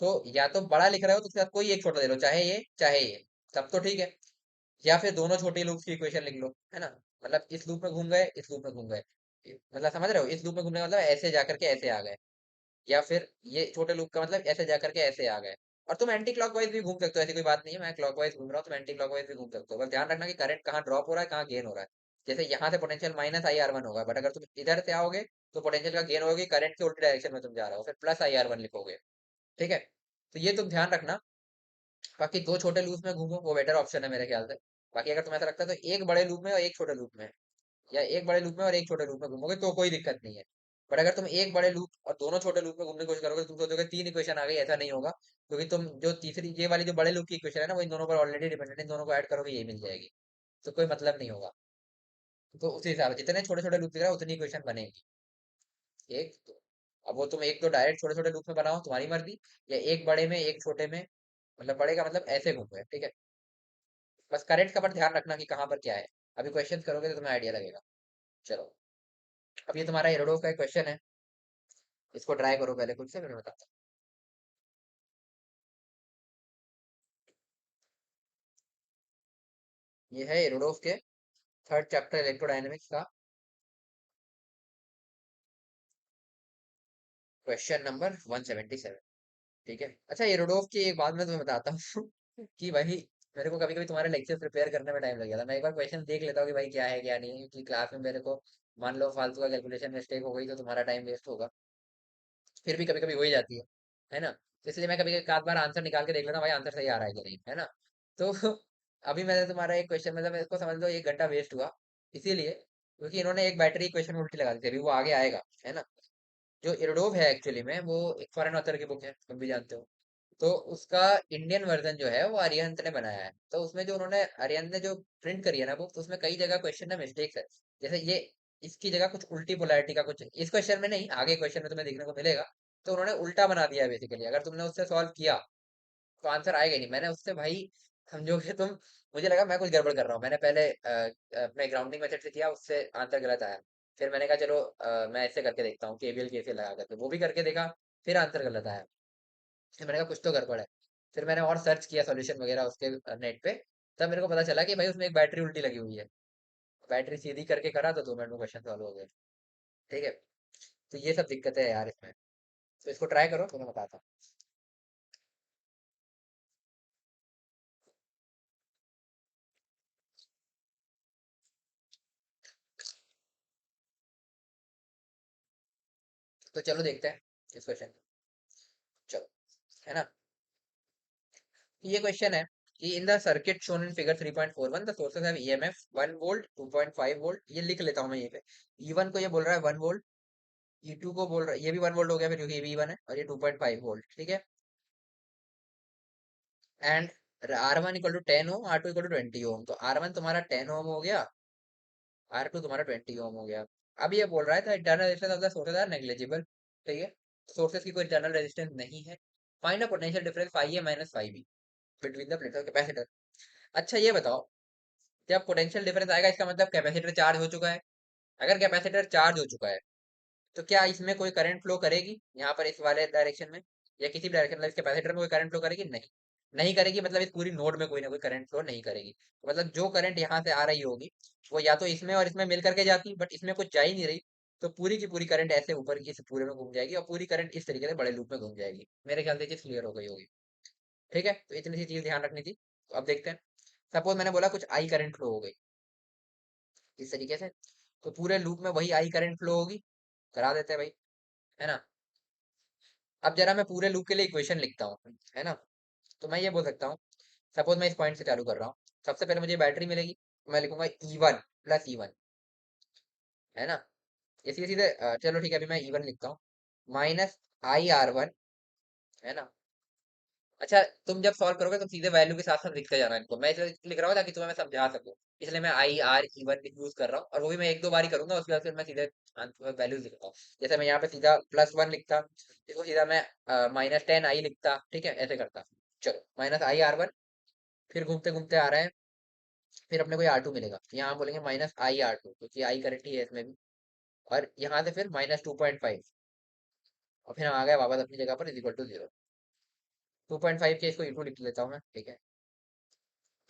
तो या तो बड़ा लिख रहे हो तो उसके साथ कोई एक छोटा दे लो, चाहे ये, तब तो ठीक है। या फिर दोनों छोटे लूप्स की इक्वेशन लिख लो, है ना, मतलब इस लूप में घूम गए, इस लूप में घूम गए, मतलब समझ रहे हो, इस लूप में घूमने का मतलब ऐसे जाकर के ऐसे आ गए, या फिर ये छोटे लूप का मतलब ऐसे जाकर के ऐसे आ गए। और तुम एंटी क्लॉकवाइज भी घूम सकते हो, ऐसी कोई बात नहीं है, मैं क्लॉकवाइज घूम रहा हूँ, तुम एंटी क्लॉकवाइज भी घूम सकते हो, बस ध्यान रखना कि करंट कहाँ ड्रॉप हो रहा है, कहाँ गेन हो रहा है। जैसे यहाँ से potential minus I are one होगा, बट अगर तुम इधर से आओगे तो पोटेंशियल का गेन होगी, करंट के उल्टी डायरेक्शन में तुम जा रहे हो, फिर प्लस आई आर वन लिखोगे। ठीक है, तो ये तुम ध्यान रखना। बाकी दो छोटे लूप में घूमो, वो बेटर ऑप्शन है मेरे ख्याल से। बाकी अगर तुम्हें ऐसा लगता है तो एक बड़े लूप में और एक छोटे लूप में, या एक बड़े लूप में और एक छोटे लूप में घूमोगे तो कोई दिक्कत नहीं है। बट अगर तुम एक बड़े लूप और दोनों छोटे लूप में घूमने की कोशिश करोगे तो तुम सोचोगे तीन इक्वेशन आ गई, ऐसा नहीं होगा, क्योंकि तुम जो तीसरी ये वाली जो बड़े लूप की इक्वेशन है ना, वो इन दोनों पर ऑलरेडी डिपेंडेंट, इन दोनों को ऐड करोगे ये मिल जाएगी, तो कोई मतलब नहीं होगा। तो उसी हिसाब से जितने छोटे छोटे लूप दिख रहा है उतनी इक्वेशन बनेगी। एक तो, अब वो तुम एक तो डायरेक्ट छोटे छोटे लूप में बनाओ तुम्हारी मर्जी, या एक बड़े में एक छोटे में, मतलब बड़े का मतलब ऐसे घूम गए। ठीक है, बस करेंट का पर ध्यान रखना कि कहाँ पर क्या है, अभी क्वेश्चन करोगे तो तुम्हें आइडिया लगेगा। चलो, अब ये तुम्हारा एरोडो का क्वेश्चन है, इसको ट्राई करो पहले खुद से, फिर मैं बताता हूँ। ये है एरोडोफ के थर्ड चैप्टर इलेक्ट्रोडायनेमिक्स का क्वेश्चन नंबर 177। ठीक है। अच्छा, ये रोडोफ की एक बात मैं तुम्हें बताता हूँ कि भाई मेरे को कभी कभी तुम्हारे लेक्चर प्रिपेयर करने में टाइम लग जाता है। मैं एक बार क्वेश्चन देख लेता हूँ कि भाई क्या है क्या नहीं है, क्योंकि क्लास में मेरे को मान लो फालतू का कैलकुलेशन मिस्टेक हो गई तो तुम्हारा टाइम वेस्ट होगा। फिर भी कभी कभी हो ही जाती है ना। तो इसलिए मैं कभी कभी एक बार आंसर निकाल के देख लेता हूँ भाई आंसर सही आ रहा है कि नहीं, है ना। तो अभी मैंने तुम्हारा एक क्वेश्चन, मतलब इसको समझ लो 1 घंटा वेस्ट हुआ, इसीलिए क्योंकि इन्होंने एक बैटरी क्वेश्चन उल्टी लगा दी थी। अभी वो आगे आएगा, है ना। जो इरोडोव है एक्चुअली में वो एक फॉरेन ऑथर की बुक है, तुम भी जानते हो। तो उसका इंडियन वर्जन जो है वो अरिहंत ने बनाया है। तो उसमें जो उन्होंने अरिहंत ने जो प्रिंट करी है ना बुक, तो उसमें कई जगह क्वेश्चन में मिस्टेक्स है। जैसे ये इसकी जगह कुछ उल्टी पोलैरिटी का कुछ इस क्वेश्चन में नहीं, आगे क्वेश्चन में तुम्हें देखने को मिलेगा। तो उन्होंने उल्टा बना दिया है बेसिकली। अगर तुमने उससे सॉल्व किया तो आंसर आएगा ही नहीं। मैंने उससे भाई, समझोगे तुम, मुझे लगा मैं कुछ गड़बड़ कर रहा हूँ। मैंने पहले अपने ग्राउंडिंग मेथड से किया, उससे आंसर गलत आया। फिर मैंने कहा चलो मैं ऐसे करके देखता हूँ, केवीएल कैसे लगा करके, वो भी करके देखा, फिर आंसर गलत आया। फिर मैंने कहा कुछ तो गड़बड़ है। फिर मैंने और सर्च किया सॉल्यूशन वगैरह उसके नेट पे। तब मेरे को पता चला कि भाई उसमें एक बैटरी उल्टी लगी हुई है। बैटरी सीधी करके करा तो 2 मिनट में क्वेश्चन सॉल्व हो गया। ठीक है। तो ये सब दिक्कतें है यार इसमें। तो इसको ट्राई करो, तो मैं बताता हूँ। तो चलो देखते हैं इस क्वेश्चन। चलो, है ना। ये क्वेश्चन है कि इन the circuit shown in figure 3.41 the sources have EMF 1 volt 2.5 volt. ये लिख लेता हूँ मैं ये पे। E1 को ये बोल रहा है 1 वोल्ट, E2 को बोल रहा है, ये भी 1 वोल्ट हो गया फिर क्योंकि ये भी E1 है, और ये 2.5 वोल्ट, ठीक है। And R1 equal to 10 ohm, R2 equal to 20 ohm. तो R1 तुम्हारा 10 ओम हो गया, R2 तुम्हारा 20 ओम हो गया। अब ये बोल रहा है था internal resistance of the sources are negligible, ठीक है। सोर्सेज की कोई इंटरनल रेजिस्टेंस नहीं है। Find a potential difference phi A minus phi B between the plate of capacitor. अच्छा ये बताओ, जब पोटेंशियल डिफरेंस आएगा इसका मतलब कैपेसिटर चार्ज हो चुका है। अगर कैपेसिटर चार्ज हो चुका है तो क्या इसमें कोई करंट फ्लो करेगी यहाँ पर इस वाले डायरेक्शन में, या किसी भी डायरेक्शन में इस कैपेसिटर में कोई करंट फ्लो करेगी? नहीं, नहीं करेगी। मतलब इस पूरी नोड में कोई ना कोई करंट फ्लो नहीं करेगी। तो मतलब जो करंट यहाँ से आ रही होगी वो या तो इसमें और इसमें मिल करके जाती, बट इसमें कुछ जा ही नहीं रही। तो पूरी की पूरी करंट ऐसे ऊपर की इस पूरे में घूम जाएगी, और पूरी करंट इस तरीके से बड़े लूप में घूम जाएगी। मेरे ख्याल से चीज क्लियर हो गई होगी। ठीक है, तो इतनी सी चीज ध्यान रखनी थी। तो अब देखते हैं। सपोज मैंने बोला कुछ आई करंट फ्लो हो गई इस तरीके से, तो पूरे लूप में वही आई करंट फ्लो होगी। करा देते हैं भाई, है ना। अब जरा मैं पूरे लूप के लिए इक्वेशन लिखता हूँ, है ना। तो मैं ये बोल सकता हूँ, सपोज मैं इस पॉइंट से चालू कर रहा हूँ। सबसे पहले मुझे बैटरी मिलेगी, मैं लिखूंगा E1 प्लस E1, है ना। ये सीधे सीधे चलो ठीक है, अभी मैं E1 लिखता हूँ माइनस IR1, है ना। अच्छा, तुम जब सॉल्व करोगे तो सीधे वैल्यू के साथ साथ लिखते जाना इनको। मैं इसलिए लिख रहा हूँ ताकि तुम्हें मैं समझा सकूँ। इसलिए मैं IR E1 यूज कर रहा हूँ, और वो भी मैं एक दो बार ही करूंगा, उसके बाद फिर मैं सीधे वैल्यूज लिखता हूँ। जैसे मैं यहाँ पे सीधा +1 लिखता, इसको सीधा मैं -10I लिखता, ठीक है, ऐसे करता। चलो, -IR1, फिर घूमते घूमते आ रहा है, फिर अपने को ये R2 मिलेगा। यहाँ बोलेंगे -IR2 क्योंकि आई करंट ही है इसमें भी। और यहाँ से फिर -2.5, और फिर हम आ गए वापस अपनी जगह पर, इज इक्वल टू 0। 2.5 के इसको E2 लिख लेता हूँ मैं, ठीक है।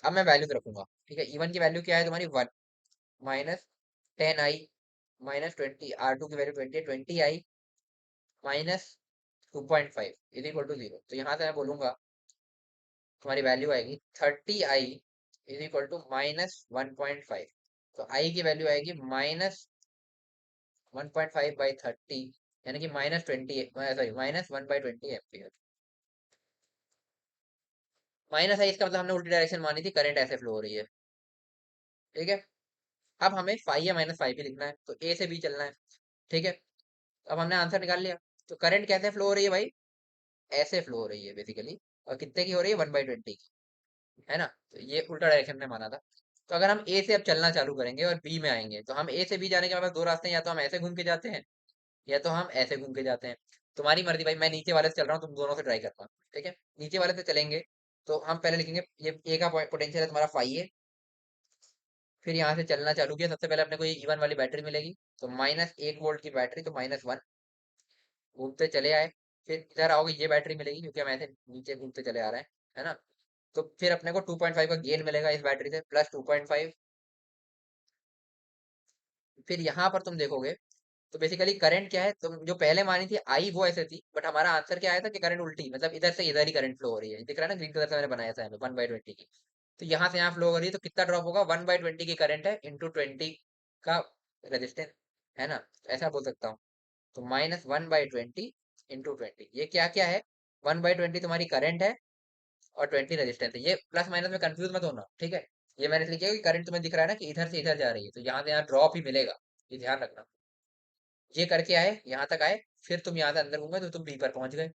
अब मैं वैल्यू रखूंगा, ठीक है। E1 की वैल्यू क्या है तुम्हारी 1, -10I -20, R2 की वैल्यू 20 है, 20I -2.5 इज इक्वल टू 0। तो यहाँ से मैं बोलूंगा तुम्हारी वैल्यू आएगी 30I इज इक्वल टू -1.5। तो आई की वैल्यू आएगी -1.5/30, यानी कि -20, सॉरी -1/20 एम्पियर। -I इसका मतलब हमने उल्टी डायरेक्शन मानी थी, करंट ऐसे फ्लो हो रही है, ठीक है। अब हमें फाई या -फाई भी लिखना है, तो ए से बी चलना है, ठीक है। अब हमने आंसर निकाल लिया। तो करंट कैसे फ्लो हो रही है भाई? ऐसे फ्लो हो रही है बेसिकली। और कितने की हो रही है? 1/20 की, है ना। तो ये उल्टा डायरेक्शन में माना था। तो अगर हम ए से अब चलना चालू करेंगे और बी में आएंगे, तो हम ए से बी जाने के हमारे पास दो रास्ते हैं, या तो हम ऐसे घूम के जाते हैं या तो हम ऐसे घूम के जाते हैं। तुम्हारी मर्जी भाई, मैं नीचे वाले से चल रहा हूँ, तुम दोनों से ट्राई करना, ठीक है। नीचे वाले से चलेंगे तो हम पहले लिखेंगे ये ए का पोटेंशियल है तुम्हारा फाई है। फिर यहाँ से चलना चालू किया, सबसे पहले अपने को ये E1 वाली बैटरी मिलेगी, तो -1 वोल्ट की बैटरी, तो -1। घूमते चले आए, फिर इधर आओगे ये बैटरी मिलेगी क्योंकि हम ऐसे नीचे घूमते चले आ रहे हैं, है ना। तो फिर अपने को 2.5 का गेन मिलेगा इस बैटरी से, +2.5। फिर यहाँ पर तुम देखोगे तो बेसिकली करंट क्या है, तो जो पहले मानी थी आई वो ऐसे थी, बट हमारा आंसर क्या आया था कि करंट उल्टी, मतलब इधर से इधर ही करंट फ्लो हो रही है, दिख रहा है ना ग्रीन कलर से मैंने बनाया था 1/20 की। तो यहाँ से यहाँ फ्लो हो रही है, तो कितना ड्रॉप होगा, 1/20 की करंट है इंटू 20 का रेजिस्टेंस, है ना, ऐसा बोल सकता हूँ। तो -1/20 इंटू 20, ये क्या क्या है, 1/20 तुम्हारी करंट है और 20 रेजिस्टेंस है। ये प्लस माइनस में कंफ्यूज मत होना, ठीक है। ये मैंने इसलिए किया कि करंट तुम्हें दिख रहा है ना कि इधर से इधर जा रही है, तो यहाँ से यहाँ ड्रॉप ही मिलेगा, ये ध्यान रखना। ये करके आए, यहाँ तक आए, फिर तुम यहाँ से अंदर घूमे तो तुम बी पर पहुंच गए,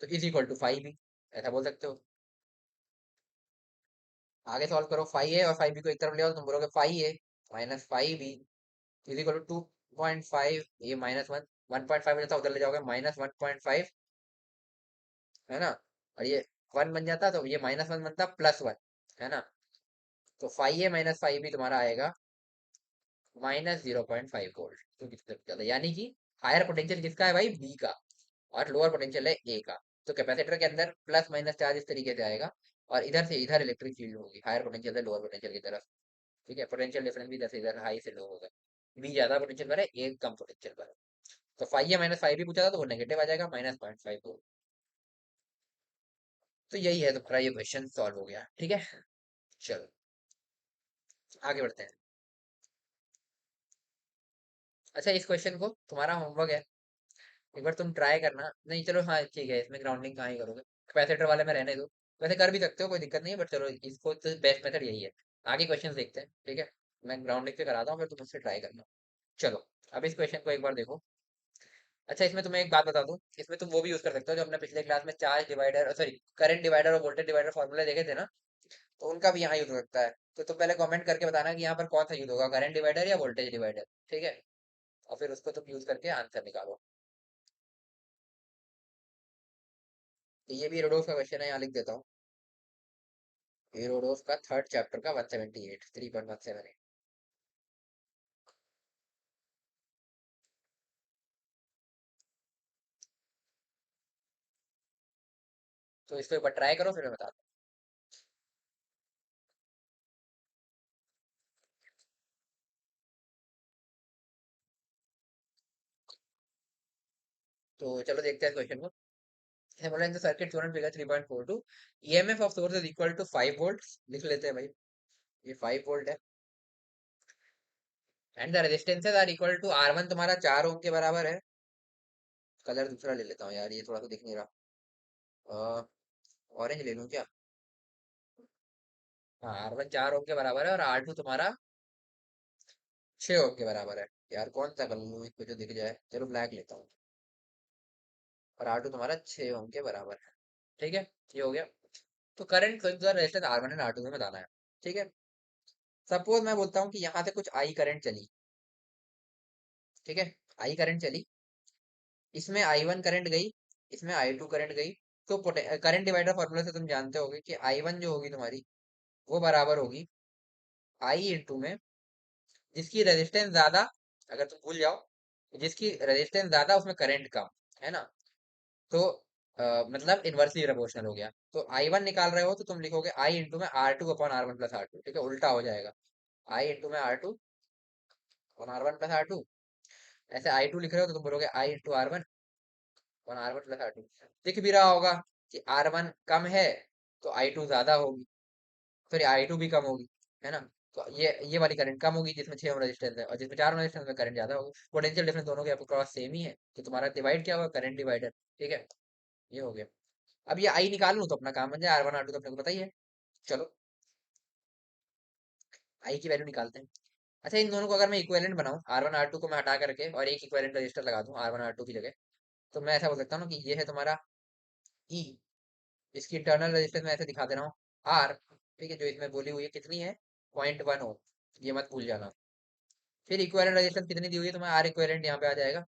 तो इज इक्वल टू 5b, ऐसा बोल सकते हो। आगे सॉल्व करो, 5a और 5b को एक तरफ ले आओ, तुम बोलोगे 5a minus 5b is equal to 2.5, ये -1, 1.5 जैसा उधर ले जाओगे, -1.5, है ना, और ये 1 बन जाता, तो ये -1 बनता +1, है ना। तो 5a माइनस 5b तुम्हारा आएगा -0.5 वोल्ट, तो कितने ज्यादा, यानी कि हायर पोटेंशियल किसका है भाई, बी का, और लोअर पोटेंशियल है ए का। तो कैपेसिटर के अंदर प्लस माइनस चार्ज इस तरीके से आएगा, और इधर से इधर इलेक्ट्रिक फील्ड होगी, हायर पोटेंशियल से लोअर पोटेंशियल की तरफ, ठीक है। पोटेंशियल डिफरेंस भी इधर से इधर हाई से लो होगा, बी ज्यादा पोटेंशियल पर है, ए कम पोटेंशियल पर है। तो 5a माइनस 5b पूछा था, तो वो नेगेटिव आ जाएगा, -0.5 वोल्ट। तो यही है तुम्हारा, ये क्वेश्चन सॉल्व हो गया, ठीक है। चलो आगे बढ़ते हैं। अच्छा, इस क्वेश्चन को तुम्हारा होमवर्क है, एक बार तुम ट्राई करना, नहीं चलो हाँ ठीक है, इसमें ग्राउंडिंग कहाँ ही करोगे, कैपेसिटर वाले में रहने दो, वैसे कर भी सकते हो, कोई दिक्कत नहीं है, बट चलो इसको तो बेस्ट मेथड यही है। आगे क्वेश्चन देखते हैं, ठीक है। मैं ग्राउंडिंग पे कराता हूँ, फिर तुम उससे ट्राई करना। चलो, अब इस क्वेश्चन को एक बार देखो। अच्छा, इसमें तुम्हें एक बात बता दूं, इसमें तुम वो भी यूज कर सकते हो जो हमने पिछले क्लास में charge divider, sorry current divider और वोल्टेज डिवाइडर फॉर्मूले देखे थे ना, तो उनका भी यहाँ यूज हो सकता है। तो तुम पहले कमेंट करके बताना कि यहाँ पर कौन सा यूज होगा, करंट डिवाइडर या वोल्टेज डिवाइडर, ठीक है। और फिर उसको तुम यूज करके आंसर निकालो। तो ये भी रोडोस का क्वेश्चन है, यहाँ लिख देता हूँ। हेरोडोस का थर्ड चैप्टर का 178, 3.178। तो इसको एक बार ट्राई करो, फिर मैं बताता हूँ। तो चलो देखते हैं क्वेश्चन को। है बोला in the circuit shown figure 3.42, EMF of source is equal to 5 volts, लिख लेते हैं भाई, ये 5 वोल्ट है। And the resistances are equal to R1 तुम्हारा 4 ओम के बराबर है। कलर दूसरा ले लेता हूँ यार, ये थोड़ा सा दिख नहीं रहा, ऑरेंज ले लूँ क्या। हाँ, R1 4 ओम के बराबर है, और R2 तुम्हारा 6 ओम के बराबर है। यार कौन सा कलर लूँ इसको जो दिख जाए, चलो ब्लैक लेता हूँ। और R2 तुम्हारा 6 ओम के बराबर है, ठीक है। ये हो गया। तो current resistance R1 and R2 में बताना है, ठीक है। सपोज मैं बोलता हूँ कि यहाँ से कुछ आई करंट चली, ठीक है, आई करंट चली, इसमें I1 करंट गई, इसमें I2 करंट गई। तो करंट डिवाइडर फॉर्मूला से तुम जानते होगे कि I1 जो होगी तुम्हारी, वो बराबर होगी I इंटू में जिसकी रेजिस्टेंस ज्यादा, अगर तुम भूल जाओ, जिसकी रेजिस्टेंस ज्यादा उसमें करंट कम, है ना। तो मतलब इनवर्सली प्रोपोर्शनल हो गया। तो I1 निकाल रहे हो तो तुम लिखोगे I इंटू में R2 upon R1 plus R2, ठीक है, उल्टा हो जाएगा, I इंटू में R2 upon R1 plus R2। ऐसे I2 लिख रहे हो तो तुम बोलोगे I into R1 upon R1 plus R2। दिख भी रहा होगा कि R1 कम है, तो I2 ज्यादा होगी, सॉरी I2 भी कम होगी, है ना। तो ये वाली करंट कम होगी जिसमें 6 ओम रेजिस्टेंस है, और जिसमें 4 ओम रेजिस्टेंस में करंट ज्यादा होगी। पोटेंशियल डिफरेंस दोनों के क्रॉस सेम ही है, तो तुम्हारा डिवाइड क्या होगा, करंट डिवाइडर, ठीक है। ये हो गया। अब ये आई निकाल लूं तो अपना काम बन जाए, R1 R2 तो अपने को पता ही है। चलो आई की वैल्यू निकालते हैं। अच्छा, इन दोनों को अगर मैं इक्विवेलेंट बनाऊं, R1 R2 को मैं हटा करके और एक इक्विवेलेंट रजिस्टर लगा दूं R1 R2 की जगह, तो मैं ऐसा बोल सकता हूँ ना कि ये है तुम्हारा ई, इसकी इंटरनल रेजिस्टेंस मैं ऐसे दिखा दे रहा हूँ आर, ठीक है, जो इसमें बोली हुई है कितनी है, 0.1 ओम, ये मत भूल जाना। फिर इक्विवेलेंट रेजिस्टेंस कितनी दी हुई है, तो मैं आर इक्विवेलेंट यहाँ पे आ जाएगा।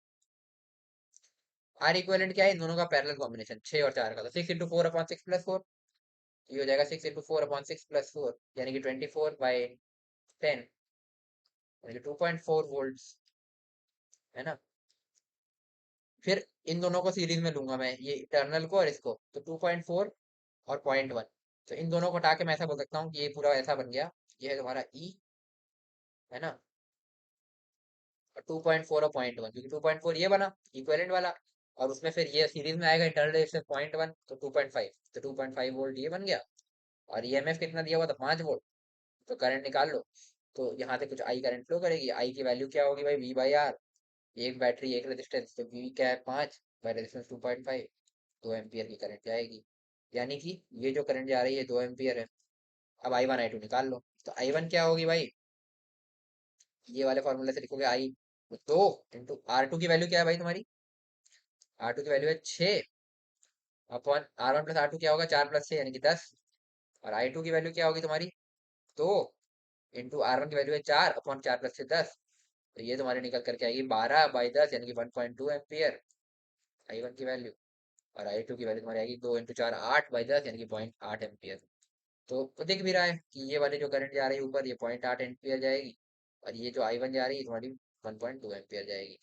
आर इक्विवेलेंट क्या है, इन दोनों का पैरेलल कॉम्बिनेशन 6 और 4 का, तो 6 इंटू 4 अपॉन 6 प्लस 4, ये हो जाएगा 6 इंटू 4 अपॉन 6 प्लस 4, यानी कि 24/10, यानी कि 2.4 वोल्ट, है ना। फिर इन दोनों को सीरीज में लूंगा मैं, ये टर्मिनल को और इसको, तो 2.4 और 0.1, तो इन दोनों को हटा के मैं ऐसा बोल सकता हूँ कि ये पूरा ऐसा बन गया, ये है तुम्हारा ई, है ना, और 2.4 और 0.1, क्योंकि 2.4 ये बना इक्विवेलेंट वाला, और उसमें फिर ये सीरीज में आएगा इंटरनल रेजिस्टेंस 0.1, तो 2.5, तो 2.5 वोल्ट ये बन गया। और ईएमएफ कितना दिया हुआ था, 5 वोल्ट, तो करंट निकाल लो। तो यहाँ से कुछ आई करंट फ्लो करेगी, आई की वैल्यू क्या होगी भाई, V/R। एक बैटरी एक रेजिस्टेंस, तो वी क्या है 5 बाई रेजिस्टेंस 2.5, 2 एम्पियर की करंट जाएगी। यानी कि ये जो करंट जा रही है 2 एम्पियर है। अब I1 I2 निकाल लो, तो I1 क्या होगी भाई, ये वाले फॉर्मूले से लिखोगे आई, दो इंटू R2 की वैल्यू क्या है भाई तुम्हारी, R2 की वैल्यू है 6 अपॉन R1 + R2 क्या होगा, 4 + 6 यानी कि 10। और I2 की वैल्यू क्या होगी तुम्हारी, 2 इंटू R1 की वैल्यू है 4 अपॉन 4 + 6 10। तो ये तुम्हारी निकल करके आएगी 12/10 यानी कि 1.2 एम्पियर I1 की वैल्यू। और I2 की वैल्यू तुम्हारी आएगी 2 × 4 8/10 यानी कि 0.8 एम्पियर। तो दिख भी रहा है कि ये वाली जो करंट जा रही है ऊपर, ये 0.8 एम्पियर जाएगी, और ये जो I1 जा रही है तुम्हारी 1.2 एम्पियर जाएगी।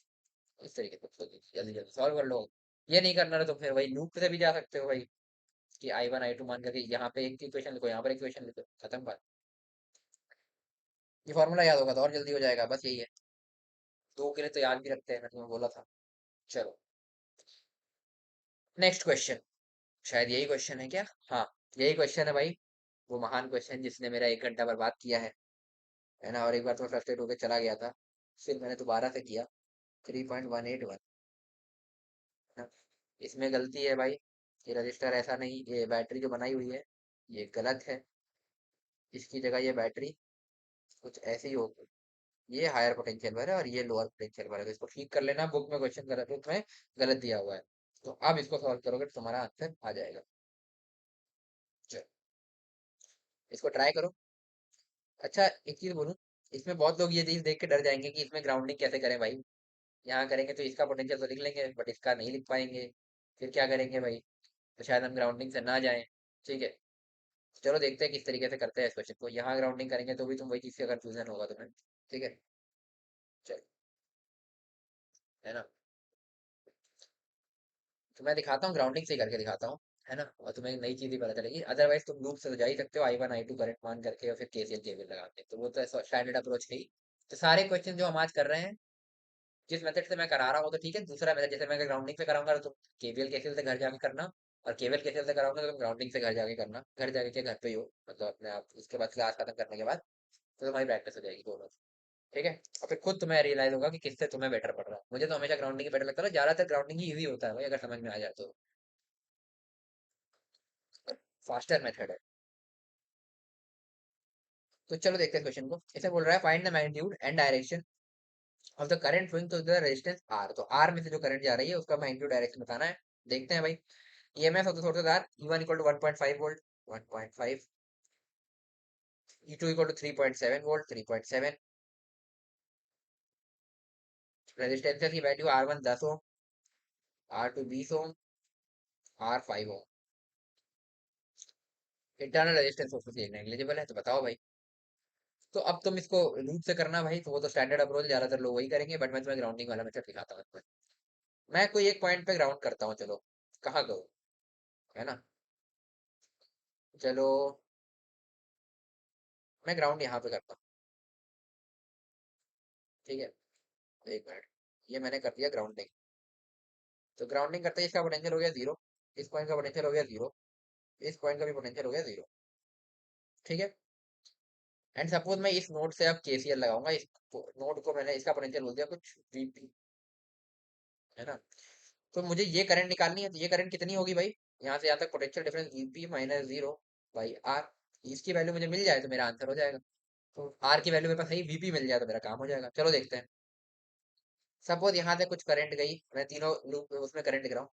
इस तरीके से जल्दी जल्दी सॉल्व कर लो। ये नहीं करना तो फिर वही लूप से भी जा सकते हो भाई, कि I1 I2 मान करके यहाँ पे एक इक्वेशन लिखो, यहाँ पर इक्वेशन लिखो, खत्म बात। ये फॉर्मूला याद होगा तो और जल्दी हो जाएगा, बस यही है। दो के लिए तो याद भी रखते हैं, मैं तुम्हें बोला था। चलो नेक्स्ट क्वेश्चन, शायद यही क्वेश्चन है क्या, हाँ यही क्वेश्चन है भाई। वो महान क्वेश्चन जिसने मेरा 1 घंटा बर्बाद किया है ना। और एक बार तो फ्रस्ट्रेट होकर चला गया था, फिर मैंने दोबारा से किया। 3.181 ना, इसमें गलती है भाई। ये रजिस्टर ऐसा नहीं, ये बैटरी जो बनाई हुई है ये गलत है। इसकी जगह ये बैटरी कुछ ऐसी ही होगी, ये हायर पोटेंशियल पर है और ये लोअर पोटेंशियल पर है, तो इसको ठीक कर लेना। बुक में क्वेश्चन गलत, बुक में गलत दिया हुआ है। तो अब इसको सॉल्व करोगे तो तुम्हारा आंसर आ जाएगा। चलो इसको ट्राई करो। अच्छा एक चीज बोलूं, इसमें बहुत लोग ये चीज देख के डर जाएंगे कि इसमें ग्राउंडिंग कैसे करें भाई। यहाँ करेंगे तो इसका पोटेंशियल तो लिख लेंगे बट इसका नहीं लिख पाएंगे, फिर क्या करेंगे भाई, तो शायद हम ग्राउंडिंग से ना जाएं। ठीक है, चलो देखते हैं किस तरीके से करते हैं इस क्वेश्चन को। यहाँ ग्राउंडिंग करेंगे तो भी तुम वही चीज का कंफ्यूजन होगा तुम्हें। ठीक है, चलो, है ना। तो मैं दिखाता हूँ, ग्राउंडिंग से ही करके दिखाता हूँ, है ना, और तुम्हें एक नई चीज ही पता चलेगी। अदरवाइज तुम लूप से तो जा ही सकते हो, I1 I2 करंट मान करके और फिर KCL KVL लगा के, तो वो तो स्टैंडर्ड अप्रोच है ही। तो सारे क्वेश्चन जो हम आज कर रहे हैं, जिस मेथड से मैं करा रहा हूँ तो ठीक है, दूसरा मेथड जैसे मैं ग्राउंडिंग से कराऊंगा तो तुम KVL KCL से घर जाके करना, और KVL KCL से कराऊंगा तो तुम ग्राउंडिंग से घर जाके करना, घर जाके के घर पे ही हो, मतलब अपने आप उसके बाद क्लास खत्म करने के बाद, तो तुम्हारी प्रैक्टिस हो जाएगी दोनों। ठीक है, और फिर खुद तुम्हें रियलाइज होगा कि किससे तुम्हें बेटर पड़ रहा है। मुझे तो हमेशा ग्राउंडिंग ही बेटर लगता है, ज्यादातर ग्राउंडिंग ही इजी होता है भाई, अगर समझ में आ जाए तो फास्टर मेथड है। तो चलो देखते हैं क्वेश्चन को। इसे बोल रहा है find the magnitude and direction of the current flowing through the resistance R. तो आर में से जो करंट जा रही है उसका मैग्नीट्यूड डायरेक्शन बताना है। देखते हैं भाई। EMF of the source are E1 equal to 1.5 volt, 1.5, E2 equal to 3.7 volt, 3.7। Resistance की value R1 10 ohm, R2 20 ohm, R 5 ohm. Internal resistance of negligible है, तो बताओ भाई। तो अब तुम इसको रूट से करना भाई, तो वो तो स्टैंडर्ड अप्रोच, ज्यादातर लोग वही करेंगे, बट मैं तुम्हें ग्राउंडिंग वाला मेथड दिखाता हूँ तुम्हें। मैं कोई एक पॉइंट पे ग्राउंड करता हूँ, चलो कहाँ करूँ, है ना। चलो मैं ग्राउंड यहाँ पे करता हूँ। ठीक है, एक मिनट, ये मैंने कर दिया ग्राउंडिंग। तो ग्राउंडिंग करते ही इसका पोटेंशियल हो गया 0, इस पॉइंट का पोटेंशियल हो गया 0, इस पॉइंट का भी पोटेंशियल हो गया 0। ठीक है, एंड सपोज मैं इस नोड से अब KCL लगाऊंगा, इस नोड को मैंने इसका पोटेंशियल बोल दिया कुछ VP, है ना। तो मुझे ये करंट निकालनी है, तो ये करंट कितनी होगी भाई, यहाँ से यहाँ तक पोटेंशियल डिफरेंस VP - 0/R। इसकी वैल्यू मुझे मिल जाए तो मेरा आंसर हो जाएगा। तो R की वैल्यू मेरे पास सही VP मिल जाए तो मेरा काम हो जाएगा। चलो देखते हैं। सपोज यहाँ से कुछ करंट गई, मैं तीनों लूप उसमें करंट दिख रहा हूँ।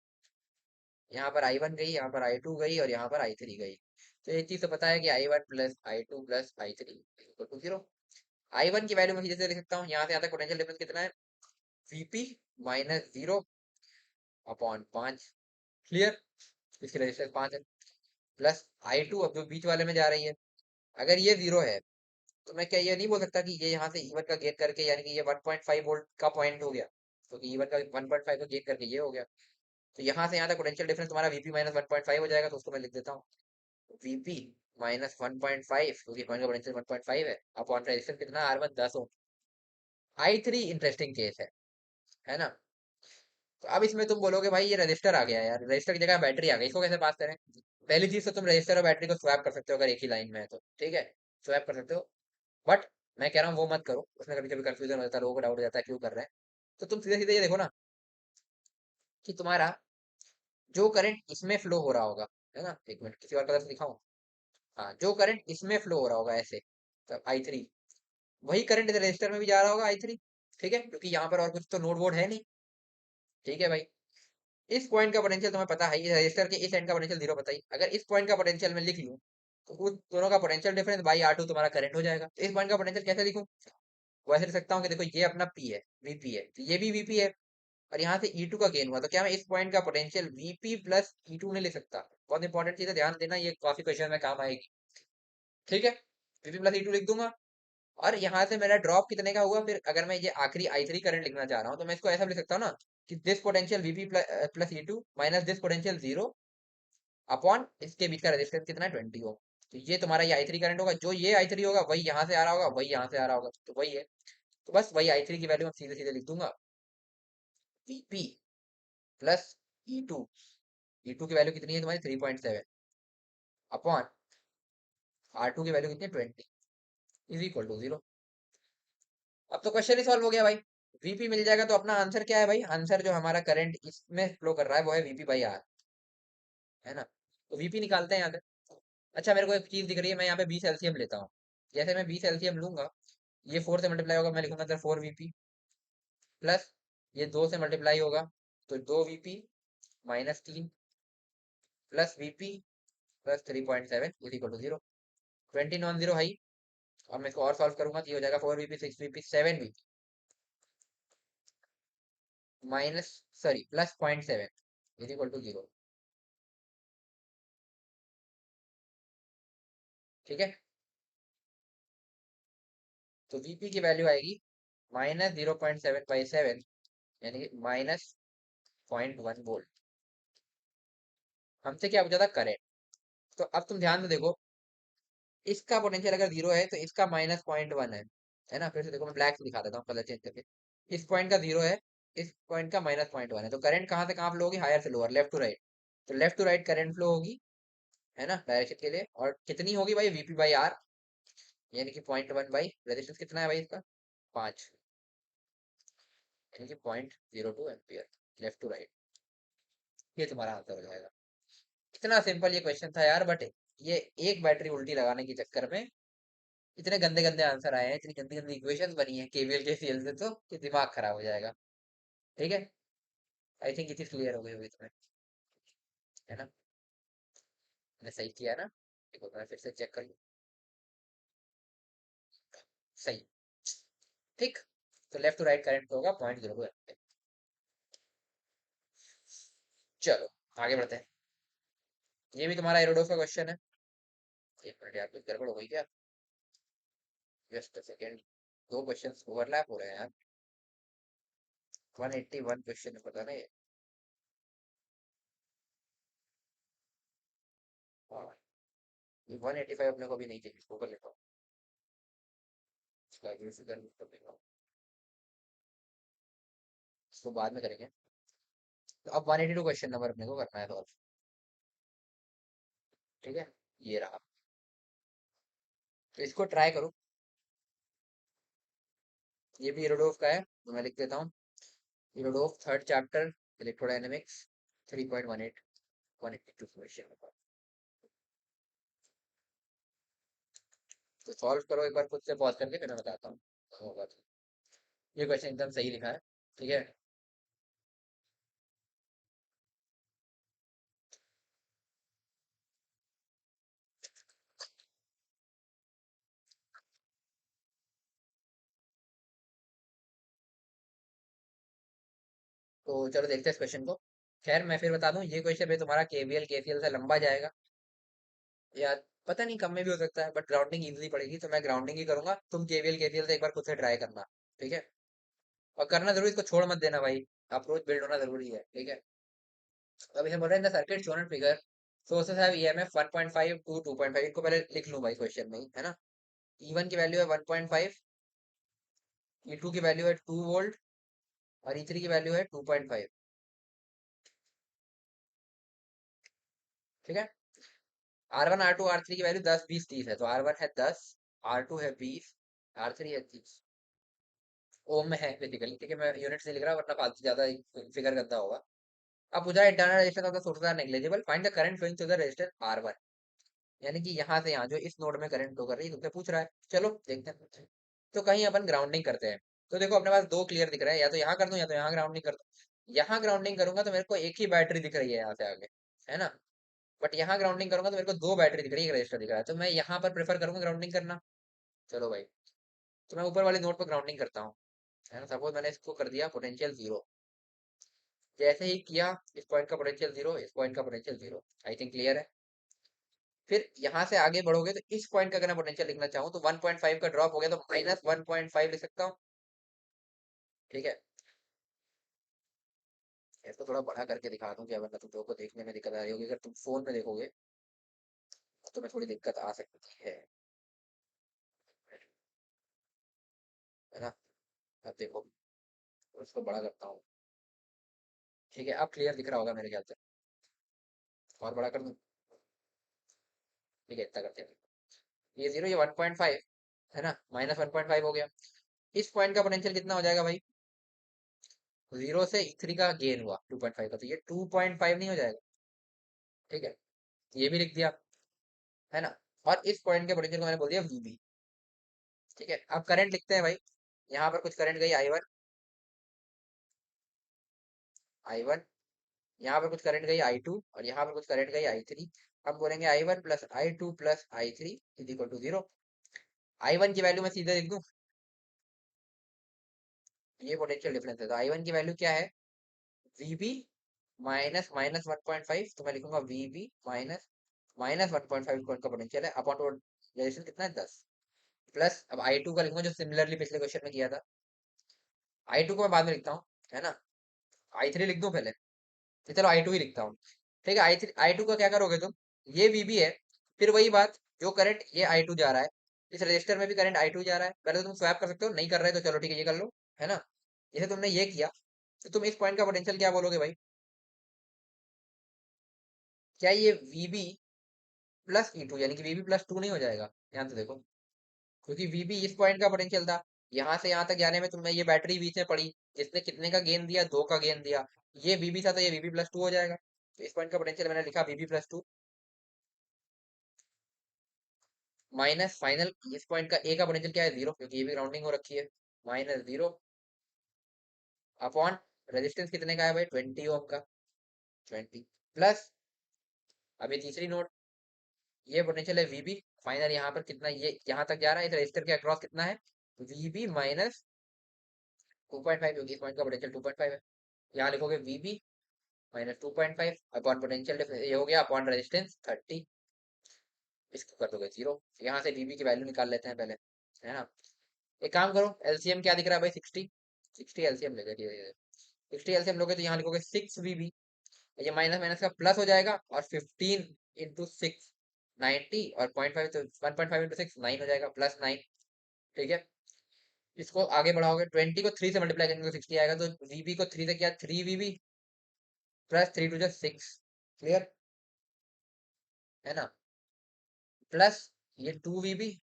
यहाँ पर I1 गई, यहाँ पर I2 गई और यहाँ पर I3 गई। तो एक चीज तो पता है कि I1 + I2 + I3 = 0। I1 की वैल्यू मैं सीधे से लिख सकता हूँ, यहाँ से यहाँ तक पोटेंशियल डिफरेंस कितना है, VP - 0/5। क्लियर, इसकी रेजिस्टेंस 5 है, प्लस I2 अब जो बीच वाले में जा रही है। अगर ये 0 है तो मैं क्या ये नहीं बोल सकता कि ये यहाँ से E1 का गेन करके, यानी कि ये 1.5 वोल्ट का पॉइंट हो गया, क्योंकि E1 का 1.5 का गेन करके ये हो गया। तो यहाँ से यहाँ तक पोटेंशियल डिफरेंस तुम्हारा VP - 1.5 हो जाएगा, तो उसको मैं लिख देता हूँ VP - 1.5, क्योंकि पॉइंट का पोटेंशियल 1.5 है, अपॉन रेजिस्टेंस कितना R1 10 ओम। I3 इंटरेस्टिंग केस है ना। तो अब इसमें तुम बोलोगे भाई ये रजिस्टर आ गया यार, रजिस्टर की जगह बैटरी आ गई, इसको कैसे पास करें। पहली चीज तो तुम रजिस्टर और बैटरी को स्वैप कर सकते हो अगर एक ही लाइन में है तो, ठीक है, स्वैप कर सकते हो। बट मैं कह रहा हूँ वो मत करो, उसमें कभी कभी कंफ्यूजन हो जाता है, लोगों को डाउट हो जाता है क्यों कर रहे हैं। तो तुम सीधे सीधे ये देखो ना कि तुम्हारा जो करंट इसमें फ्लो हो रहा होगा, है ना, एक मिनट किसी और कलर से दिखाऊं। हाँ, जो करंट इसमें फ्लो हो रहा होगा ऐसे, तब I3, वही करंट इस रजिस्टर में भी जा रहा होगा I3, ठीक है, क्योंकि यहाँ पर और कुछ तो नोड वोड है नहीं, ठीक है भाई। इस पॉइंट का पोटेंशियल तुम्हें पता है, ये रजिस्टर के इस एंड का पोटेंशियल जीरो पता ही, अगर इस पॉइंट का पोटेंशियल मैं लिख लूं तो उस दोनों का पोटेंशियल डिफरेंस बाई R2 तुम्हारा करंट हो जाएगा। तो इस पॉइंट का पोटेंशियल कैसे लिखूं, वैसे लिख सकता हूँ कि देखो ये अपना P है, VP है, तो ये भी VP है, और यहाँ से E2 का गेन हुआ, तो क्या मैं इस पॉइंट का पोटेंशियल VP प्लस E2 नहीं लिख सकता। बहुत इंपॉर्टेंट चीज है, ध्यान देना, ये काफी क्वेश्चन में काम आएगी, ठीक है। VP प्लस E2 लिख दूंगा, और यहाँ से मेरा ड्रॉप कितने का हुआ, फिर अगर मैं ये आखिरी I3 करंट लिखना चाह रहा हूँ तो मैं इसको ऐसा भी लिख सकता हूँ ना कि this potential VP plus E2 minus this potential zero upon इसके बीच का रेजिस्टेंस कितना है, 20 हो। तो ये तुम्हारा ये I3 करंट होगा, जो ये I3 होगा वही यहाँ से आ रहा होगा, वही यहाँ से आ रहा होगा, तो वही है। तो बस वही I3 की वैल्यू मैं सीधे सीधे लिख दूंगा, VP प्लस E2, E2 की वैल्यू कितनी है तुम्हारी 3.7 अपॉन R2 की वैल्यू कितनी है 20 इज इक्वल टू जीरो। अब तो क्वेश्चन ही सॉल्व हो गया भाई। VP मिल जाएगा तो अपना आंसर क्या है भाई, आंसर जो हमारा करंट इसमें फ्लो कर रहा है वो है VP बाई R, है ना। तो VP निकालते हैं यहाँ से। अच्छा मेरे को एक चीज दिख रही है, मैं यहाँ पे 20 एलसीएम लेता हूँ। जैसे मैं 20 एलसीएम लूंगा, ये 4 से मल्टीप्लाई होगा, मैं लिखूंगा सर 4 VP प्लस ये 2 से मल्टीप्लाई होगा तो 2 VP minus 3 plus VP plus 3.7 is equal to zero. 20 non zero है। अब मैं इसको और सॉल्व करूंगा तो ये हो जाएगा 4 VP 6 VP 7 VP minus sorry plus 0.7 is equal to zero, ठीक है। तो VP की वैल्यू आएगी माइनस 0.7/7, यानी कि माइनस 0.1 वोल्ट। हमसे क्या पूछा था, करेंट। तो अब तुम ध्यान से देखो, इसका पोटेंशियल अगर जीरो है तो इसका माइनस 0.1 है ना। फिर से देखो, मैं ब्लैक से दिखा देता हूँ कलर चेंज करके। इस पॉइंट का जीरो है, इस पॉइंट का माइनस 0.1 है, तो करंट कहाँ से कहाँ फ्लो होगी, हायर से लोअर, लेफ्ट टू राइट। तो left to right current flow होगी, है ना, डायरेक्शन के लिए, और कितनी होगी भाई, VP बाई R, यानी कि 0.1 बाई रेजिस्टेंस कितना है भाई इसका, 5, यानी कि 0.02 एम्पियर, लेफ्ट टू राइट। ये तुम्हारा आंसर हो जाएगा। इतना सिंपल ये क्वेश्चन था यार, बट ये एक बैटरी उल्टी लगाने के चक्कर में इतने गंदे गंदे आंसर आए हैं, इतनी गंदी गंदी इक्वेशंस बनी है केवीएल केसीएल से, तो कि दिमाग खराब हो जाएगा, ठीक है। आई थिंक ये चीज क्लियर हो गई होगी तुम्हें, है ना। मैंने सही किया है ना, देखो मैं फिर से चेक कर लूं। सही, ठीक। तो लेफ्ट टू राइट करंट होगा 0.02 एम्पियर। चलो आगे बढ़ते हैं। ये भी तुम्हारा एरोडोस का क्वेश्चन है। एक मिनट यार, कुछ गड़बड़ हो गई क्या, जस्ट सेकेंड। दो क्वेश्चन ओवरलैप हो रहे हैं यार। 181 क्वेश्चन पता नहीं। हाँ, ये 185 अपने को भी नहीं चाहिए, इसको कर लेता हूँ, इसका यूज कर लेता हूँ, इसको बाद में करेंगे। तो अब 182 क्वेश्चन नंबर अपने को करना है सॉल्व, ठीक है। ये रहा, तो इसको ट्राई करो। ये भी इरोडोफ का है, तो मैं लिख देता हूँ, इरोडोफ थर्ड चैप्टर इलेक्ट्रोडायनेमिक्स 3.18 182 क्वेश्चन। तो सॉल्व करो एक बार खुद से पॉज करके, फिर मैं बताता हूँ होगा तो। ये क्वेश्चन एकदम सही लिखा है, ठीक है। तो चलो देखते हैं इस क्वेश्चन को। खैर मैं फिर बता दूं, ये क्वेश्चन भी तुम्हारा केवीएल केसीएल से लंबा जाएगा, या पता नहीं कम में भी हो सकता है, बट ग्राउंडिंग इजीली पड़ेगी, तो मैं ग्राउंडिंग ही करूंगा, तुम केवीएल केसीएल से एक बार खुद से ट्राई करना, ठीक है। और करना जरूर, इसको छोड़ मत देना भाई, अप्रोच बिल्ड होना जरूरी है, ठीक है। तो अब इसे बोल रहे हैं circuit shown and figure, sources have EMF 1.5 to 2.5, इनको पहले लिख लूं भाई क्वेश्चन में ही, है ना। E1 की वैल्यू है 1.5, E2 की वैल्यू है 2 वोल्ट और E3 की वैल्यू है 2.5। ठीक है। R1 R2 R3 की वैल्यू 10 20 30 है, तो R1 है 10, R2 है 20, R3 है 30। ओम में है बेसिकली, ठीक है, मैं यूनिट से लिख रहा हूँ वरना फालतू ज्यादा फिगर गंदा होगा। अब पूछा है internal resistance of the source are negligible, find the current flowing through the resistor R1। यानी कि यहाँ से यहाँ जो इस नोड में करंट फ्लो कर रही है तुमसे पूछ रहा है, चलो देखते हैं। तो कहीं अपन ग्राउंडिंग करते हैं। तो देखो अपने पास दो क्लियर दिख रहा है, या तो यहाँ कर दूं या तो यहाँ ग्राउंडिंग कर दूं। यहाँ ग्राउंडिंग करूंगा तो मेरे को एक ही बैटरी दिख रही है यहाँ से आगे, है ना। बट यहाँ ग्राउंडिंग करूंगा तो मेरे को दो बैटरी दिख रही है, एक रजिस्टर दिख रहा है, तो मैं यहाँ पर प्रेफर करूंगा ग्राउंडिंग करना। चलो भाई, तो मैं ऊपर वाली नोड पर ग्राउंडिंग करता हूँ, है ना। सपोज मैंने इसको कर दिया पोटेंशियल 0। जैसे ही किया, इस पॉइंट का पोटेंशियल 0, इस पॉइंट का पोटेंशियल 0। आई थिंक क्लियर है। फिर यहाँ से आगे बढ़ोगे तो इस पॉइंट का अगर मैं पोटेंशियल लिखना चाहूँ तो 1.5 का ड्रॉप हो गया, तो -1.5 लिख सकता हूँ। ठीक है। इसको थोड़ा बड़ा करके दिखा दूं क्या, वरना तुम लोगों को देखने में दिक्कत आ रही होगी। अगर तुम फोन में देखोगे तो तुम्हें थोड़ी दिक्कत आ सकती है ना। अब देखो, उसको बड़ा करता हूँ। ठीक है, अब क्लियर दिख रहा होगा मेरे ख्याल से। और बड़ा कर दूं। ठीक है, इतना करते हैं। ये 0, ये 1.5, है ना, -1.5 हो गया। इस पॉइंट का पोटेंशियल कितना हो जाएगा भाई? 0 से E3 का गेन हुआ 2.5 का, तो ये 2.5 नहीं हो जाएगा? ठीक है, ये भी लिख दिया, है ना। और इस पॉइंट के पोटेंशियल को मैंने बोल दिया VB। ठीक है, अब करंट लिखते हैं भाई। यहाँ पर कुछ करंट गई I1, I1। यहाँ पर कुछ करंट गई I2 और यहाँ पर कुछ करंट गई I3। हम बोलेंगे I1 plus I2 plus I3 is equal to 0। I1 की वैल्यू मैं सीधे लिख दूं, ये पोटेंशियल डिफरेंस है, तो I1 की वैल्यू क्या है? VB माइनस माइनस 1.5, तो मैं लिखूंगा VB माइनस माइनस 1.5 पॉइंट का पोटेंशियल है अपॉन टू रेजिस्टेंस कितना है 10। प्लस अब I2 का लिखूंगा जो सिमिलरली पिछले क्वेश्चन में किया था। I2 को मैं बाद में लिखता हूँ, है ना। I3 लिख दूं पहले, तो चलो I2 ही लिखता हूँ। ठीक है, I3 I2 का क्या करोगे तुम, ये VB है। फिर वही बात, जो करंट ये I2 जा रहा है, इस रजिस्टर में भी करंट I2 जा रहा है। पहले तो तुम स्वैप कर सकते हो, नहीं कर रहे तो चलो ठीक है ये कर लो, है ना। जैसे तुमने ये किया, तो तुम इस पॉइंट का पोटेंशियल क्या बोलोगे भाई? क्या ये VB प्लस E2 यानी कि VB प्लस 2 नहीं हो जाएगा? ध्यान से देखो, क्योंकि VB इस पॉइंट का पोटेंशियल था। यहाँ से यहाँ तक जाने में तुमने ये बैटरी बीच में पड़ी, जिसने कितने का गेन दिया? 2 का गेन दिया। ये VB था तो ये VB प्लस 2 हो जाएगा। तो इस पॉइंट का पोटेंशियल मैंने लिखा VB प्लस 2 माइनस फाइनल, इस पॉइंट का ए का पोटेंशियल क्या है? 0, क्योंकि ये भी राउंडिंग हो रखी है। -0 अपॉन रेजिस्टेंस कितने का है भाई? 20 ओम का, 20 प्लस। अभी तीसरी नोट, ये पोटेंशियल है VB फाइनल, यहाँ पर कितना, ये यहाँ तक जा रहा है, इस रजिस्टर के अक्रॉस कितना है? VB माइनस 2.5, क्योंकि इस पॉइंट का पोटेंशियल 2.5 है। यहाँ लिखोगे VB माइनस 2.5 अपॉन पोटेंशियल ये हो गया अपॉन रेजिस्टेंस 30। इसको कर दोगे 0। यहाँ से VB की वैल्यू निकाल लेते हैं पहले, है ना। एक काम करो, एलसीएम क्या दिख रहा है भाई? 60। 60 एलसीएम लेगा, 60 एलसीएम लोगे तो यहाँ लिखोगे 6 VB। ये माइनस माइनस का प्लस हो जाएगा, और 15 इंटू 6 90, और 0.5 तो 1.5 इंटू 6 9 हो जाएगा, +9। ठीक है, इसको आगे बढ़ाओगे, 20 को 3 से मल्टीप्लाई करेंगे तो 60 आएगा, तो VB को 3 से किया 3VB प्लस 3 टू 6। क्लियर, है ना। प्लस ये 2VB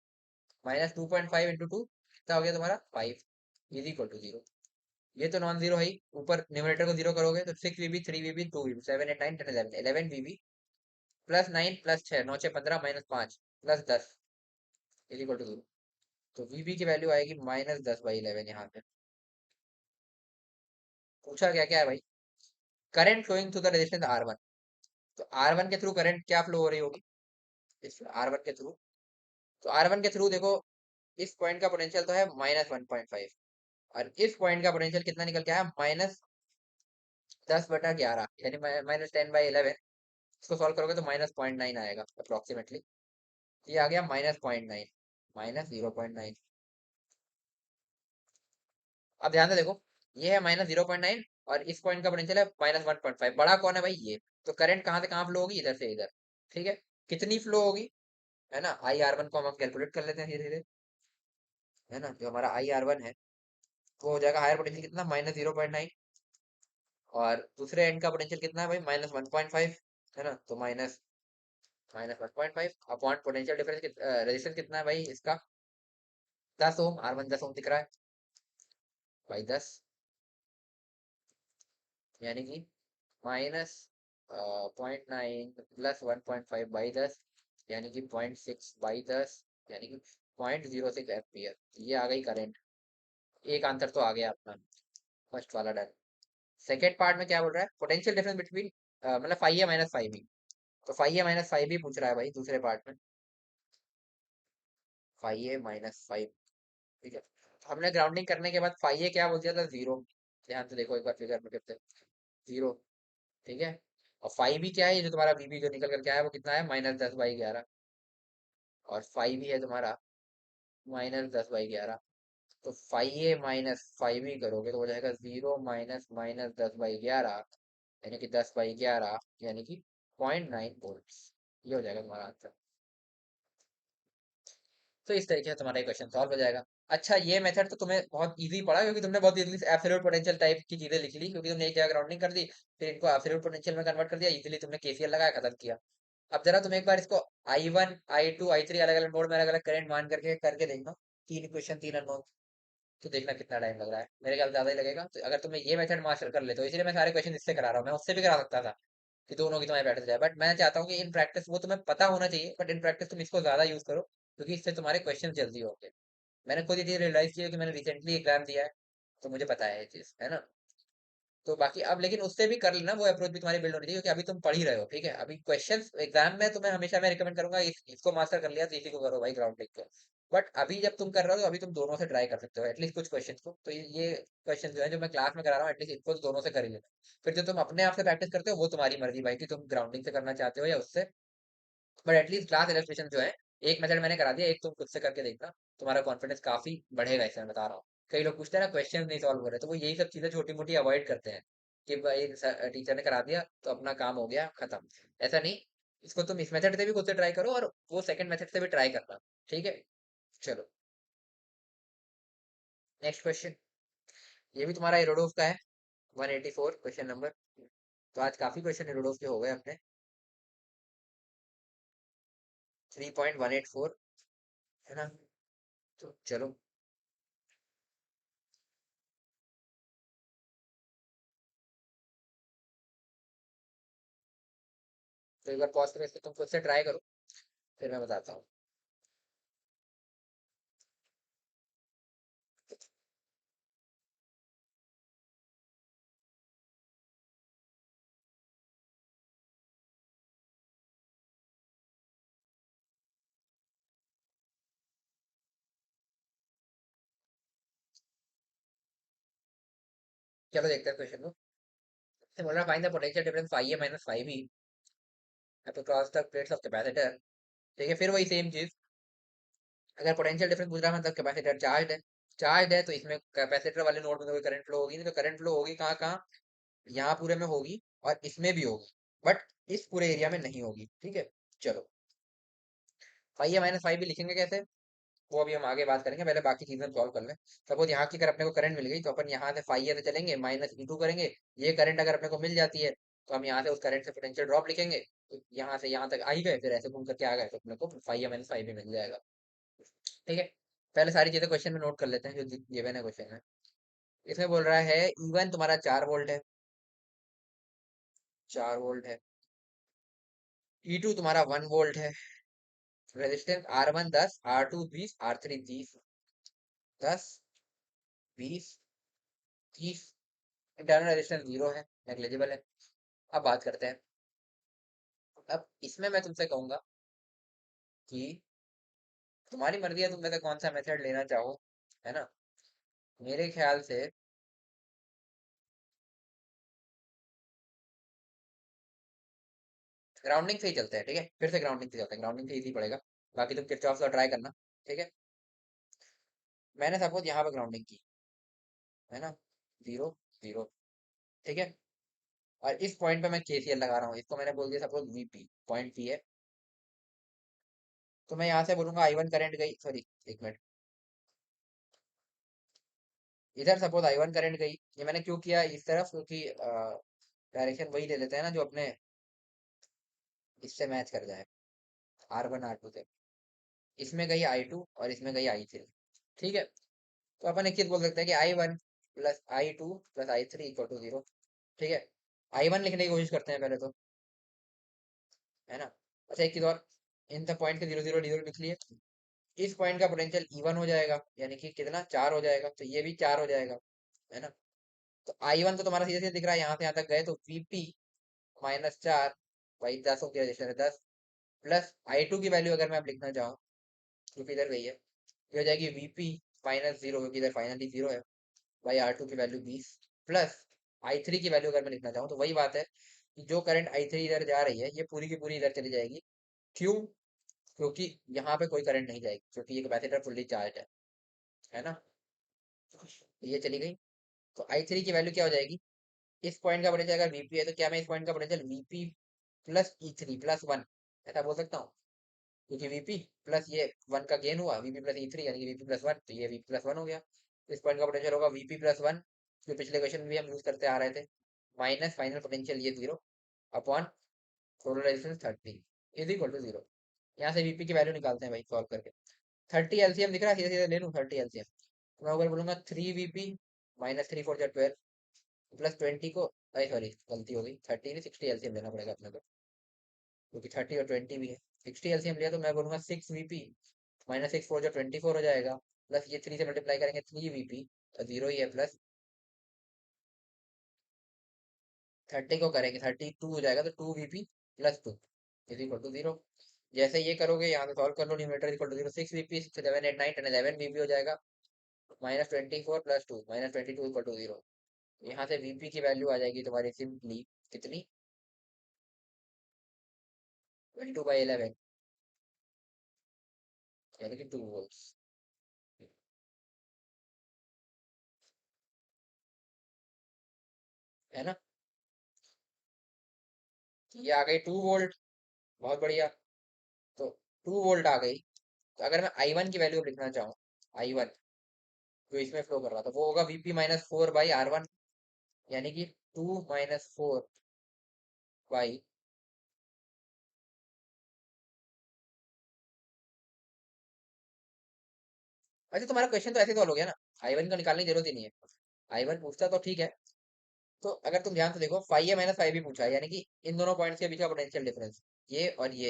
माइनस 2.5 इंटू 2 कितना हो गया तुम्हारा? 5 इज इक्वल टू 0। ये तो नॉन जीरो है ही, ऊपर न्यूमरेटर को जीरो करोगे तो 6VB 3VB 2VB 7 8 9 10 11 11VB plus 9 plus 6 9 6 15 -5 plus 10 is equal to 0। तो VB की वैल्यू आएगी -10/11 यहाँ पे। पूछा क्या क्या है भाई? Current flowing through the resistance R1। तो R1 के थ्रू करंट क्या फ्लो हो रही होगी? इस R1 के थ्रू, तो R1 के थ्रू देखो, इस पॉइंट का पोटेंशियल तो है -1.5, और इस पॉइंट का पोटेंशियल कितना निकल के आया? -10/11, यानी -10/11। इसको सॉल्व करोगे तो -0.9 आएगा अप्रोक्सीमेटली। ये आ गया -0.9, -0.9। अब ध्यान से देखो, ये है -0.9, और इस पॉइंट का पोटेंशियल है -1.5। बड़ा कौन है भाई? ये। तो करंट कहाँ से कहाँ फ्लो होगी? इधर से इधर। ठीक है, कितनी फ्लो होगी, है ना। IR1 को हम कैलकुलेट कर लेते हैं धीरे धीरे, है ना। जो हमारा IR1 है, वो हो जाएगा हायर पोटेंशियल कितना, -0.9। और दूसरे एंड का पोटेंशियल कितना है भाई, -1.5, है ना। तो -1.5 अपॉन पोटेंशियल डिफरेंस, रेजिस्टेंस कितना है भाई इसका, 10 ओम, R1 10 ओम दिख रहा है भाई, 10, यानी कि -0.9 प्लस 1.5/10, यानी कि 0.6/10, यानी कि 0.06 एम्पियर। ये आ गई करंट। एक आंसर तो आ गया अपना, फर्स्ट वाला डन। सेकेंड पार्ट में क्या बोल रहा है, पोटेंशियल डिफरेंस बिटवीन, मतलब फाइव ए माइनस फाइव बी। तो फाइव ए माइनस फाइव बी पूछ रहा है भाई दूसरे पार्ट में, फाइव ए माइनस फाइव। ठीक है, तो हमने ग्राउंडिंग करने के बाद फाइव ए क्या बोल दिया था, 0। ध्यान से देखो एक बार फिगर में कितने, 0। ठीक है, और फाइव भी क्या है, ये जो तुम्हारा बीबी जो निकल करके आया वो कितना है, -10/11। और फाइव भी है तुम्हारा -10/11। तो फाइव ए माइनस फाइव ही करोगे तो हो जाएगा 0 माइनस -10/11, यानी कि 10/11, यानी कि 0.9 वोल्ट। ये हो जाएगा तुम्हारा आंसर। तो इस तरीके से तुम्हारा क्वेश्चन सॉल्व हो जाएगा। अच्छा, ये मेथड तो तुम्हें बहुत इजी पड़ा, क्योंकि तुमने बहुत इजीली एब्सोल्यूट पोटेंशियल टाइप की चीजें लिख ली, क्योंकि तुमने एक जगह ग्राउंडिंग कर दी, फिर इनको एब्सोल्यूट पोटेंशियल में कन्वर्ट कर दिया, इजीली तुमने केसीएल लगाया, खत्म किया। अब जरा तुम एक बार इसको I1 I2 I3 अलग अलग नोड में अलग अलग करंट मान करके करके देखना, तीन इक्वेशन तीन अननोन। तो देखना कितना टाइम लग रहा है, मेरे ख्याल ज्यादा ही लगेगा। तो अगर तुम्हें ये मेथड मास्टर कर ले, तो इसलिए मैं सारे क्वेश्चन इससे करा रहा हूँ, मैं उससे भी करा सकता था कि दोनों की तुम्हारी प्रैक्टिस जाए, बट मैं चाहता हूँ कि इन प्रैक्टिस वो तुम्हें पता होना चाहिए, बट इन प्रैक्टिस तुम इसको ज्यादा यूज करो, क्योंकि इससे तुम्हारे क्वेश्चन जल्दी होंगे। मैंने खुद ये चीज रियलाइज की है, कि मैंने रिसेंटली एग्जाम दिया है, तो मुझे पता है ये चीज, है ना। तो बाकी अब लेकिन उससे भी कर लेना, वो अप्रोच भी तुम्हारी बिल्ड होनी चाहिए, क्योंकि अभी तुम पढ़ ही रहे हो। ठीक है, अभी क्वेश्चंस एग्जाम में तुम्हें हमेशा मैं रिकमेंड करूंगा, इसको मास्टर कर लिया तो इसी को करो भाई, ग्राउंडिंग को। बट अभी जब तुम कर रहे हो, तो अभी तुम दोनों से ट्राई कर सकते हो एटलीस्ट कुछ क्वेश्चन को। तो ये क्वेश्चन जो है जो मैं क्लास में करा रहा हूँ, एटलीस्ट इनको तो दोनों से कर ही लेना। फिर जो तुम अपने आप से प्रैक्टिस करते हो, वो तुम्हारी मर्जी भाई, कि तुम ग्राउंडिंग से करना चाहते हो या उससे। बट एटलीस्ट क्लास इलस्ट्रेशन जो है, एक मेथड मैंने करा दिया, एक तुम खुद से करके देखना, तुम्हारा कॉन्फिडेंस काफी बढ़ेगा, इससे मैं बता रहा हूँ। कई लोग पूछते हैं ना क्वेश्चन नहीं सॉल्व हो रहे, तो वो यही सब चीजें छोटी मोटी अवॉइड करते हैं, कि भाई टीचर ने करा दिया तो अपना काम हो गया खत्म। ऐसा नहीं, इसको तुम इस मेथड से भी खुद से ट्राई करो, और वो सेकंड मेथड से भी ट्राई करना। ठीक है, चलो नेक्स्ट क्वेश्चन। ये भी तुम्हारा एरोडोफ का है, 184 क्वेश्चन नंबर। तो आज काफी क्वेश्चन एरोडोफ के हो गए अपने, 3.184, है ना। तो चलो, तो एक बार पॉज करो, इसको तुम खुद से ट्राई करो, फिर मैं बताता हूँ। चलो देखते हैं क्वेश्चन को। बोल रहा find the potential difference five A minus five E across the plates of capacitor. ठीक है, फिर वही सेम चीज। अगर पोटेंशियल डिफरेंस पूछ रहा है, मतलब कैपेसिटर चार्ज है, चार्ज है, तो इसमें कैपेसिटर वाले नोड में तो कोई करंट फ्लो होगी नहीं, तो करंट फ्लो होगी कहाँ कहाँ, यहाँ पूरे में होगी, और इसमें भी होगी, बट इस पूरे एरिया में नहीं होगी। ठीक है, चलो फाइव ए माइनस फाइव भी लिखेंगे कैसे, वो अभी हम आगे बात करेंगे, पहले बाकी चीजें सॉल्व कर लें। सपोज यहाँ की अगर अपने को करंट मिल गई, तो अपन यहाँ से फाइव से चलेंगे, -E2 करेंगे। ये करंट अगर अपने को मिल जाती है, तो हम यहाँ से उस करंट से पोटेंशियल ड्रॉप लिखेंगे, तो यहाँ से यहाँ तक आ ही गए, फिर ऐसे घूम करके आ गए, तो अपने को फाइव भी मिल जाएगा। ठीक है, पहले सारी चीजें क्वेश्चन में नोट कर लेते हैं जो गिवन है क्वेश्चन में। इसमें बोल रहा है E1 तुम्हारा 4 वोल्ट है, 4 वोल्ट है। E2 तुम्हारा 1 वोल्ट है। Resistance R1 10, R2 20, R3 30, 10, 20, 30। Internal resistance 0 है, नेग्लिजिबल है। अब बात करते हैं। अब इसमें मैं तुमसे कहूंगा कि तुम्हारी मर्जी है, तुम में से कौन सा मेथड लेना चाहो, है ना। मेरे ख्याल से ग्राउंडिंग से ही चलते हैं। ठीक है, फिर से ग्राउंडिंग से चलते हैं, ग्राउंडिंग से इजी पड़ेगा। बाकी तुम किरचॉफ लॉ ट्राई करना। ठीक है, मैंने सपोज यहाँ पे ग्राउंडिंग की, है ना, 0 0। ठीक है, और इस पॉइंट पे मैं केसीएल लगा रहा हूँ, इसको मैंने बोल दिया सपोज वीपी, पॉइंट पी है। तो मैं यहाँ से बोलूंगा I1 करंट गई, सॉरी एक मिनट, इधर सपोज I1 करंट गई, ये मैंने क्यों किया इस तरफ, क्योंकि डायरेक्शन वही ले लेते हैं ना जो अपने इससे मैच कर जाए, R1 R2 से। इसमें गई I2 और इसमें गई I3। ठीक है, तो अपन एक चीज बोल सकते हैं कि I1 plus I2 plus I3 equal to 0। ठीक है, I1 लिखने की कोशिश करते हैं पहले तो, है ना। अच्छा एक चीज और, इन द पॉइंट के 0 0 0 लिख लिए। इस पॉइंट का पोटेंशियल E1 हो जाएगा, यानी कि कितना, 4 हो जाएगा, तो ये भी 4 हो जाएगा, है ना। तो I1 तो तुम्हारा सीधे सीधे दिख रहा है, यहाँ से यहाँ तक गए तो VP -4 भाई 10 की रजिस्टर है 10, प्लस I2 की वैल्यू अगर मैं अब लिखना चाहूँ, क्योंकि इधर गई है, ये हो जाएगी VP -0, क्योंकि इधर फाइनली 0 है, बाई R2 की वैल्यू 20, प्लस I3 की वैल्यू अगर मैं लिखना चाहूँ तो वही बात है कि जो करंट I3 इधर जा रही है ये पूरी की पूरी इधर चली जाएगी। क्यों? क्योंकि यहाँ पे कोई करंट नहीं जाएगी, क्योंकि ये कैपेसिटर फुल्ली चार्ज है ना। तो ये चली गई, तो I3 की वैल्यू क्या हो जाएगी, इस पॉइंट का पोटेंशियल अगर VP है तो क्या मैं इस पॉइंट का potential VP plus E3 plus 1 ऐसा बोल सकता हूँ, क्योंकि VP प्लस ये 1 का गेन हुआ, VP प्लस E3 यानी कि VP प्लस 1, तो ये VP प्लस 1 हो गया। तो इस पॉइंट का पोटेंशियल होगा VP प्लस 1, जो पिछले क्वेश्चन में भी हम यूज करते आ रहे थे, माइनस फाइनल पोटेंशियल ये 0 upon total resistance 30 is equal to 0। यहाँ से VP की वैल्यू निकालते हैं भाई सॉल्व करके। 30 एलसीएम दिख रहा है, सीधे सीधे ले लूँ 30 एलसीएम, तो मैं ऊपर बोलूंगा 3VP माइनस 3 4 12 प्लस 20 को, अरे सॉरी गलती हो गई, 30 नहीं 60 एलसीएम लेना पड़ेगा अपने को, क्योंकि 30 और 20 भी है। 60 एलसीएम लिया तो मैं बोलूंगा 6VP माइनस 6 4 जो 24 हो जाएगा, प्लस ये 3 से मल्टीप्लाई करेंगे 3VP, तो 0 ही है, प्लस 30 को करेंगे 32 हो जाएगा, तो 2VP plus 2 is equal to 0। जैसे ये करोगे यहाँ से सॉल्व कर लो, numerator equal to 0, 6VP 6 7 8 9 10 11VP हो जाएगा, -24 प्लस 2 -22 इक्वल टू 0। यहाँ से VP की वैल्यू आ जाएगी तुम्हारी सिंपली कितनी, 22/11, यानी कि 2 वोल्ट, है ना। ये आ गई 2 वोल्ट, बहुत बढ़िया। तो 2 वोल्ट आ गई, तो अगर मैं I1 की वैल्यू लिखना चाहूँ, I1 जो इसमें फ्लो कर रहा था वो होगा VP -4/R1, यानी कि 2 - 4 बाई, अच्छा तुम्हारा क्वेश्चन तो ऐसे सॉल्व हो गया ना, I1 का निकालने की जरूरत ही नहीं है। I1 पूछता तो ठीक है, तो अगर तुम ध्यान से देखो 5A - 5B पूछा है, यानी कि इन दोनों पॉइंट्स के बीच का पोटेंशियल डिफरेंस, ये और ये,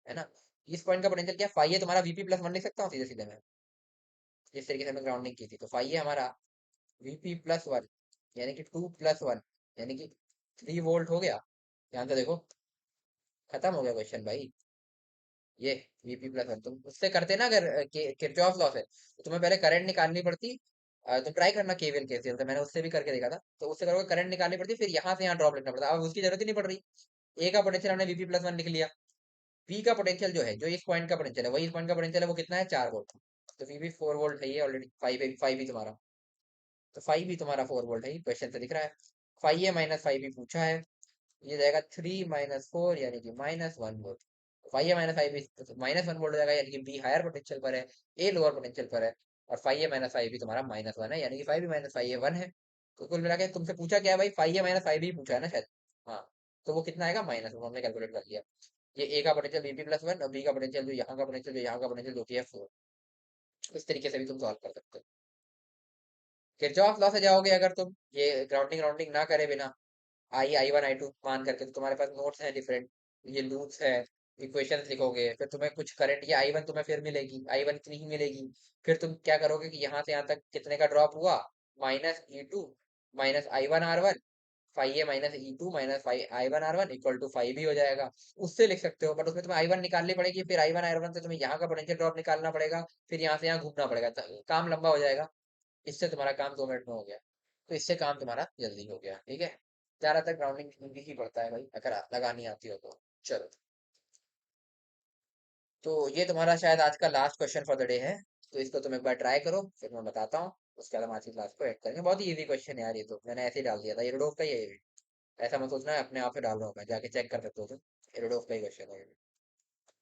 है ना। इस पॉइंट का पोटेंशियल क्या, 5A तुम्हारा VP प्लस 1 लिख सकता हूँ सीधे सीधे मैं, जिस तरीके से हमने ग्राउंडिंग की थी, तो 5A हमारा VP प्लस 1, यानी कि 2 + 1, यानी कि 3 वोल्ट हो गया। ध्यान से देखो, खत्म हो गया क्वेश्चन भाई। ये VP प्लस 1 तुम उससे करते ना, अगर किरचॉफ लॉ से, तो तुम्हें पहले करंट निकालनी पड़ती। तुम ट्राई करना KVL KCL, तो मैंने उससे भी करके देखा था, तो उससे करोगे करंट निकालनी पड़ती, फिर यहाँ से यहाँ ड्रॉप लिखना पड़ता, अब उसकी जरूरत ही नहीं पड़ रही। ए का पोटेंशियल हमने VP प्लस 1 लिख लिया, बी का पोटेंशियल जो है, जो इस पॉइंट का पोटेंशियल है, वही इस पॉइंट का पोटेंशियल है, वो कितना है, 4 वोल्ट। तो VP 4 वोल्ट है, ये ऑलरेडी 5 भी तुम्हारा, तो 5 भी तुम्हारा 4 वोल्ट है, क्वेश्चन से दिख रहा है। 5A - 5B पूछा है, ये जाएगा 3 - 4, यानी कि -1 वोल्ट। 5A - 5B -1 वोल्ट हो जाएगा, यानी कि बी हायर पोटेंशियल पर है, ए लोअर पोटेंशियल पर है, और 5A - 5B तुम्हारा -1 है, यानी कि 5B - 5A 1 है। तो कुल मिला के तुमसे पूछा क्या है भाई, 5A - 5B पूछा है ना शायद। हाँ, तो वो कितना आएगा, -1, हमने कैलकुलेट कर लिया। ये ए का पोटेंशियल VP प्लस 1, और बी का पोटेंशियल जो यहाँ का पोटेंशियल जो यहाँ का पोटेंशियल जो कि है 4। इस तरीके से भी तुम सॉल्व कर सकते हो। किरचॉफ लॉ से जाओगे अगर तुम, ये ग्राउंडिंग राउंडिंग ना करे बिना, I1 I2 मान करके, तो तुम्हारे पास नोट्स हैं डिफरेंट, ये लूप्स है, इक्वेशंस लिखोगे, फिर तुम्हें कुछ करंट, ये I1 तुम्हें फिर मिलेगी, I1 इतनी ही मिलेगी। फिर तुम क्या करोगे कि यहाँ से यहाँ तक कितने का ड्रॉप हुआ, -E2 -I1 R1, 5A - E2 -5I1 R1 equal to 5 ही हो जाएगा। उससे लिख सकते हो, बट उसमें तुम्हें I1 निकालनी पड़ेगी, फिर I1 R1 से तुम्हें यहाँ का पोटेंशियल ड्रॉप निकालना पड़ेगा, फिर यहाँ से यहाँ घूमना पड़ेगा, तो काम लंबा हो जाएगा। इससे तुम्हारा काम 2 मिनट में हो गया, तो इससे काम तुम्हारा जल्दी हो गया, ठीक है। ज्यादातर ग्राउंडिंग हिंदी ही पड़ता है भाई, अगर लगानी आती हो तो। चलो, तो ये तुम्हारा शायद आज का last question for the day है, तो इसको तुम एक बार ट्राई करो, फिर मैं बताता हूँ। उसके बाद हम आज की क्लास को एड करेंगे। बहुत ही इजी क्वेश्चन है यार, ये तो मैंने ऐसे ही डाल दिया था, ये रोडोफ का ही है ये भी। ऐसा मत सोचना है अपने आप से डाल रहा हूँ मैं, जाके चेक कर सकते हो तुम, ये रोडोफ का ही क्वेश्चन है ये भी।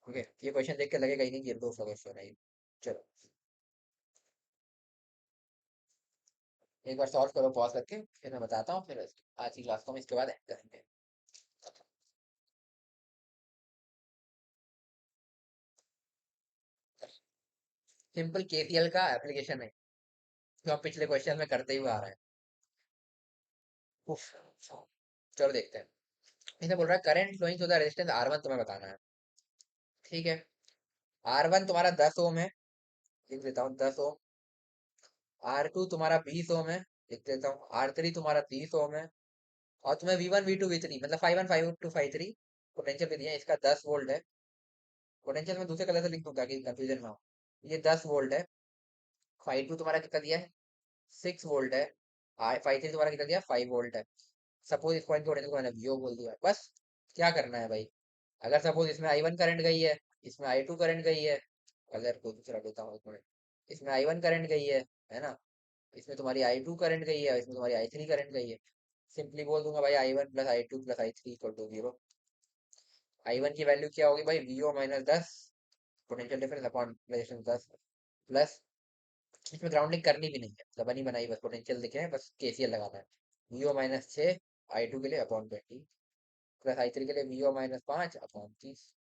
ओके, ये क्वेश्चन देख के लगेगा ही नहीं कि रोडोफ का क्वेश्चन है ये। चलो। एक बार सॉल्व करो पॉज करके, फिर मैं बताता हूँ, फिर आज की क्लास को हम इसके बाद एंड करेंगे। सिंपल केसीएल का एप्लीकेशन है, जो हम पिछले क्वेश्चन में करते ही हुए आ रहे हैं। उफ, चलो देखते हैं। इसे बोल रहा है current flowing through the resistance R1 तुम्हें बताना है। ठीक है, R1 तुम्हारा 10 ओम है, लिख देता हूँ 10 ओम। R2 तुम्हारा 20 ओम है, लिख देता हूँ। R3 तुम्हारा 30 ओम है। और तुम्हें V1 V2 V3 मतलब 5 1 5 2 5 3 पोटेंशियल भी दिया है। इसका 10 वोल्ट है। पोटेंशियल में दूसरे कलर से लिख दूं ताकि कंफ्यूजन ना हो। ये 10 वोल्ट है। फाइव टू तुम्हारा कितना दिया है, 6 वोल्ट है। फाइव थ्री तुम्हारा कितना दिया, 5 वोल्ट है। सपोज इस पॉइंट के पोटेंशियल को मैंने वीओ बोल दिया, बस। क्या करना है भाई, अगर सपोज इसमें I1 करंट गई है, इसमें I2 करंट गई है, कलर को दूसरा लेता हूँ एक मिनट। इसमें I1 करंट गई है ना। इसमें तुम्हारी I2 करंट गई है, इसमें तुम्हारी I3 करंट गई है। सिंपली बोल दूंगा भाई I1 plus I2 plus I3 equal to 0। I1 की वैल्यू क्या होगी भाई, VO minus 10 potential difference upon resistance 10 plus, इसमें ग्राउंडिंग करनी भी नहीं है, मतलब बनी बनाई, बस पोटेंशियल दिखे हैं, बस केसीएल लगाना है। वीओ माइनस 6 I2 के लिए अपॉन 20 प्लस I3 के लिए वीओ माइनस 5 अपॉन 30।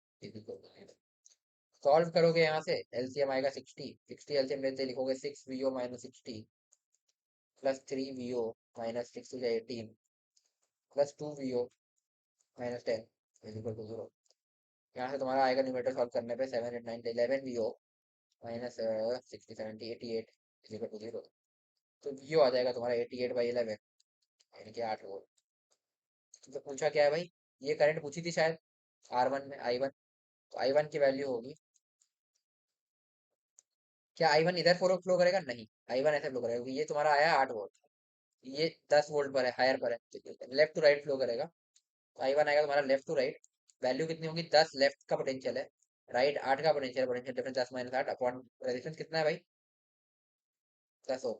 सॉल्व करोगे यहाँ से, एलसीएम आएगा 60, 60 एलसीएम लेते लिखोगे 6 VO minus 60 plus 3 VO minus 6 हो जाए 18 plus 2 VO minus 10 is equal to 0। यहाँ से तुम्हारा आएगा न्यूमरेटर सॉल्व करने पे 7 8 9 11 VO minus 60 70 88 is equal to 0। तो वीओ आ जाएगा तुम्हारा 88 बाई 11 यानी कि 8 वोल्ट। तो पूछा क्या है भाई, ये करंट पूछी थी शायद R1 में I1। तो I1 की वैल्यू होगी, क्या I1 इधर फ्लो करेगा, नहीं, I1 ऐसे फ्लो करेगा क्योंकि ये तुम्हारा आया 8 वोल्ट, ये 10 वोल्ट पर है, हायर पर है, लेफ्ट टू राइट फ्लो करेगा। तो I1 आएगा तुम्हारा लेफ्ट टू राइट। वैल्यू कितनी होगी, 10 लेफ्ट का पोटेंशियल है, राइट 8 का potential, potential difference 10 minus 8 upon resistance कितना है भाई, 10 ओम।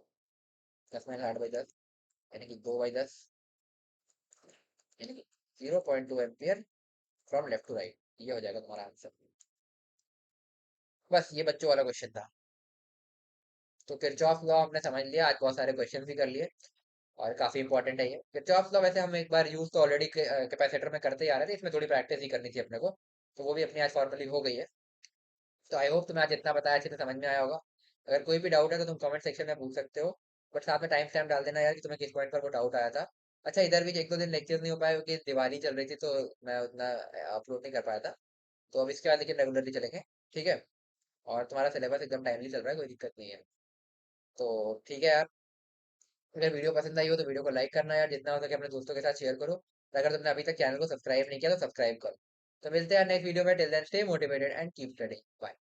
10 माइनस 8 बाई 10 यानी कि 2/10, यानी कि 0.2 ampere from left to right. ये हो जाएगा तुम्हारा आंसर। बस ये बच्चों वाला क्वेश्चन था। तो किरचॉफ लॉ हमने समझ लिया, आज बहुत सारे क्वेश्चन भी कर लिए और काफी इंपॉर्टेंट है ये किरचॉफ लॉ। वैसे हम एक बार यूज तो ऑलरेडी कैपेसिटर में करते ही आ रहे थे, इसमें थोड़ी प्रैक्टिस ही करनी थी अपने को, तो वो भी अपनी आज फॉर्मली हो गई है। तो आई होप तुम्हें आज जितना बताया अच्छे से समझ में आया होगा। अगर कोई भी डाउट है तो तुम कमेंट सेक्शन में पूछ सकते हो, बट साथ में टाइम स्टैम्प डाल देना यार कि तुम्हें किस पॉइंट पर वो डाउट आया था। अच्छा, इधर भी एक दो दिन लेक्चर्स नहीं हो पाए क्योंकि दिवाली चल रही थी, तो मैं उतना अपलोड नहीं कर पाया था। तो अब इसके बाद लेकिन रेगुलरली चलेंगे, ठीक है। और तुम्हारा सिलेबस एकदम टाइमली चल रहा है, कोई दिक्कत नहीं है। तो ठीक है यार, अगर वीडियो पसंद आई हो तो वीडियो को लाइक करना यार, जितना हो सके अपने दोस्तों के साथ शेयर करो। और अगर तुमने अभी तक चैनल को सब्सक्राइब नहीं किया तो सब्सक्राइब करो। तो मिलते हैं नेक्स्ट वीडियो में, till then stay motivated and keep studying, bye.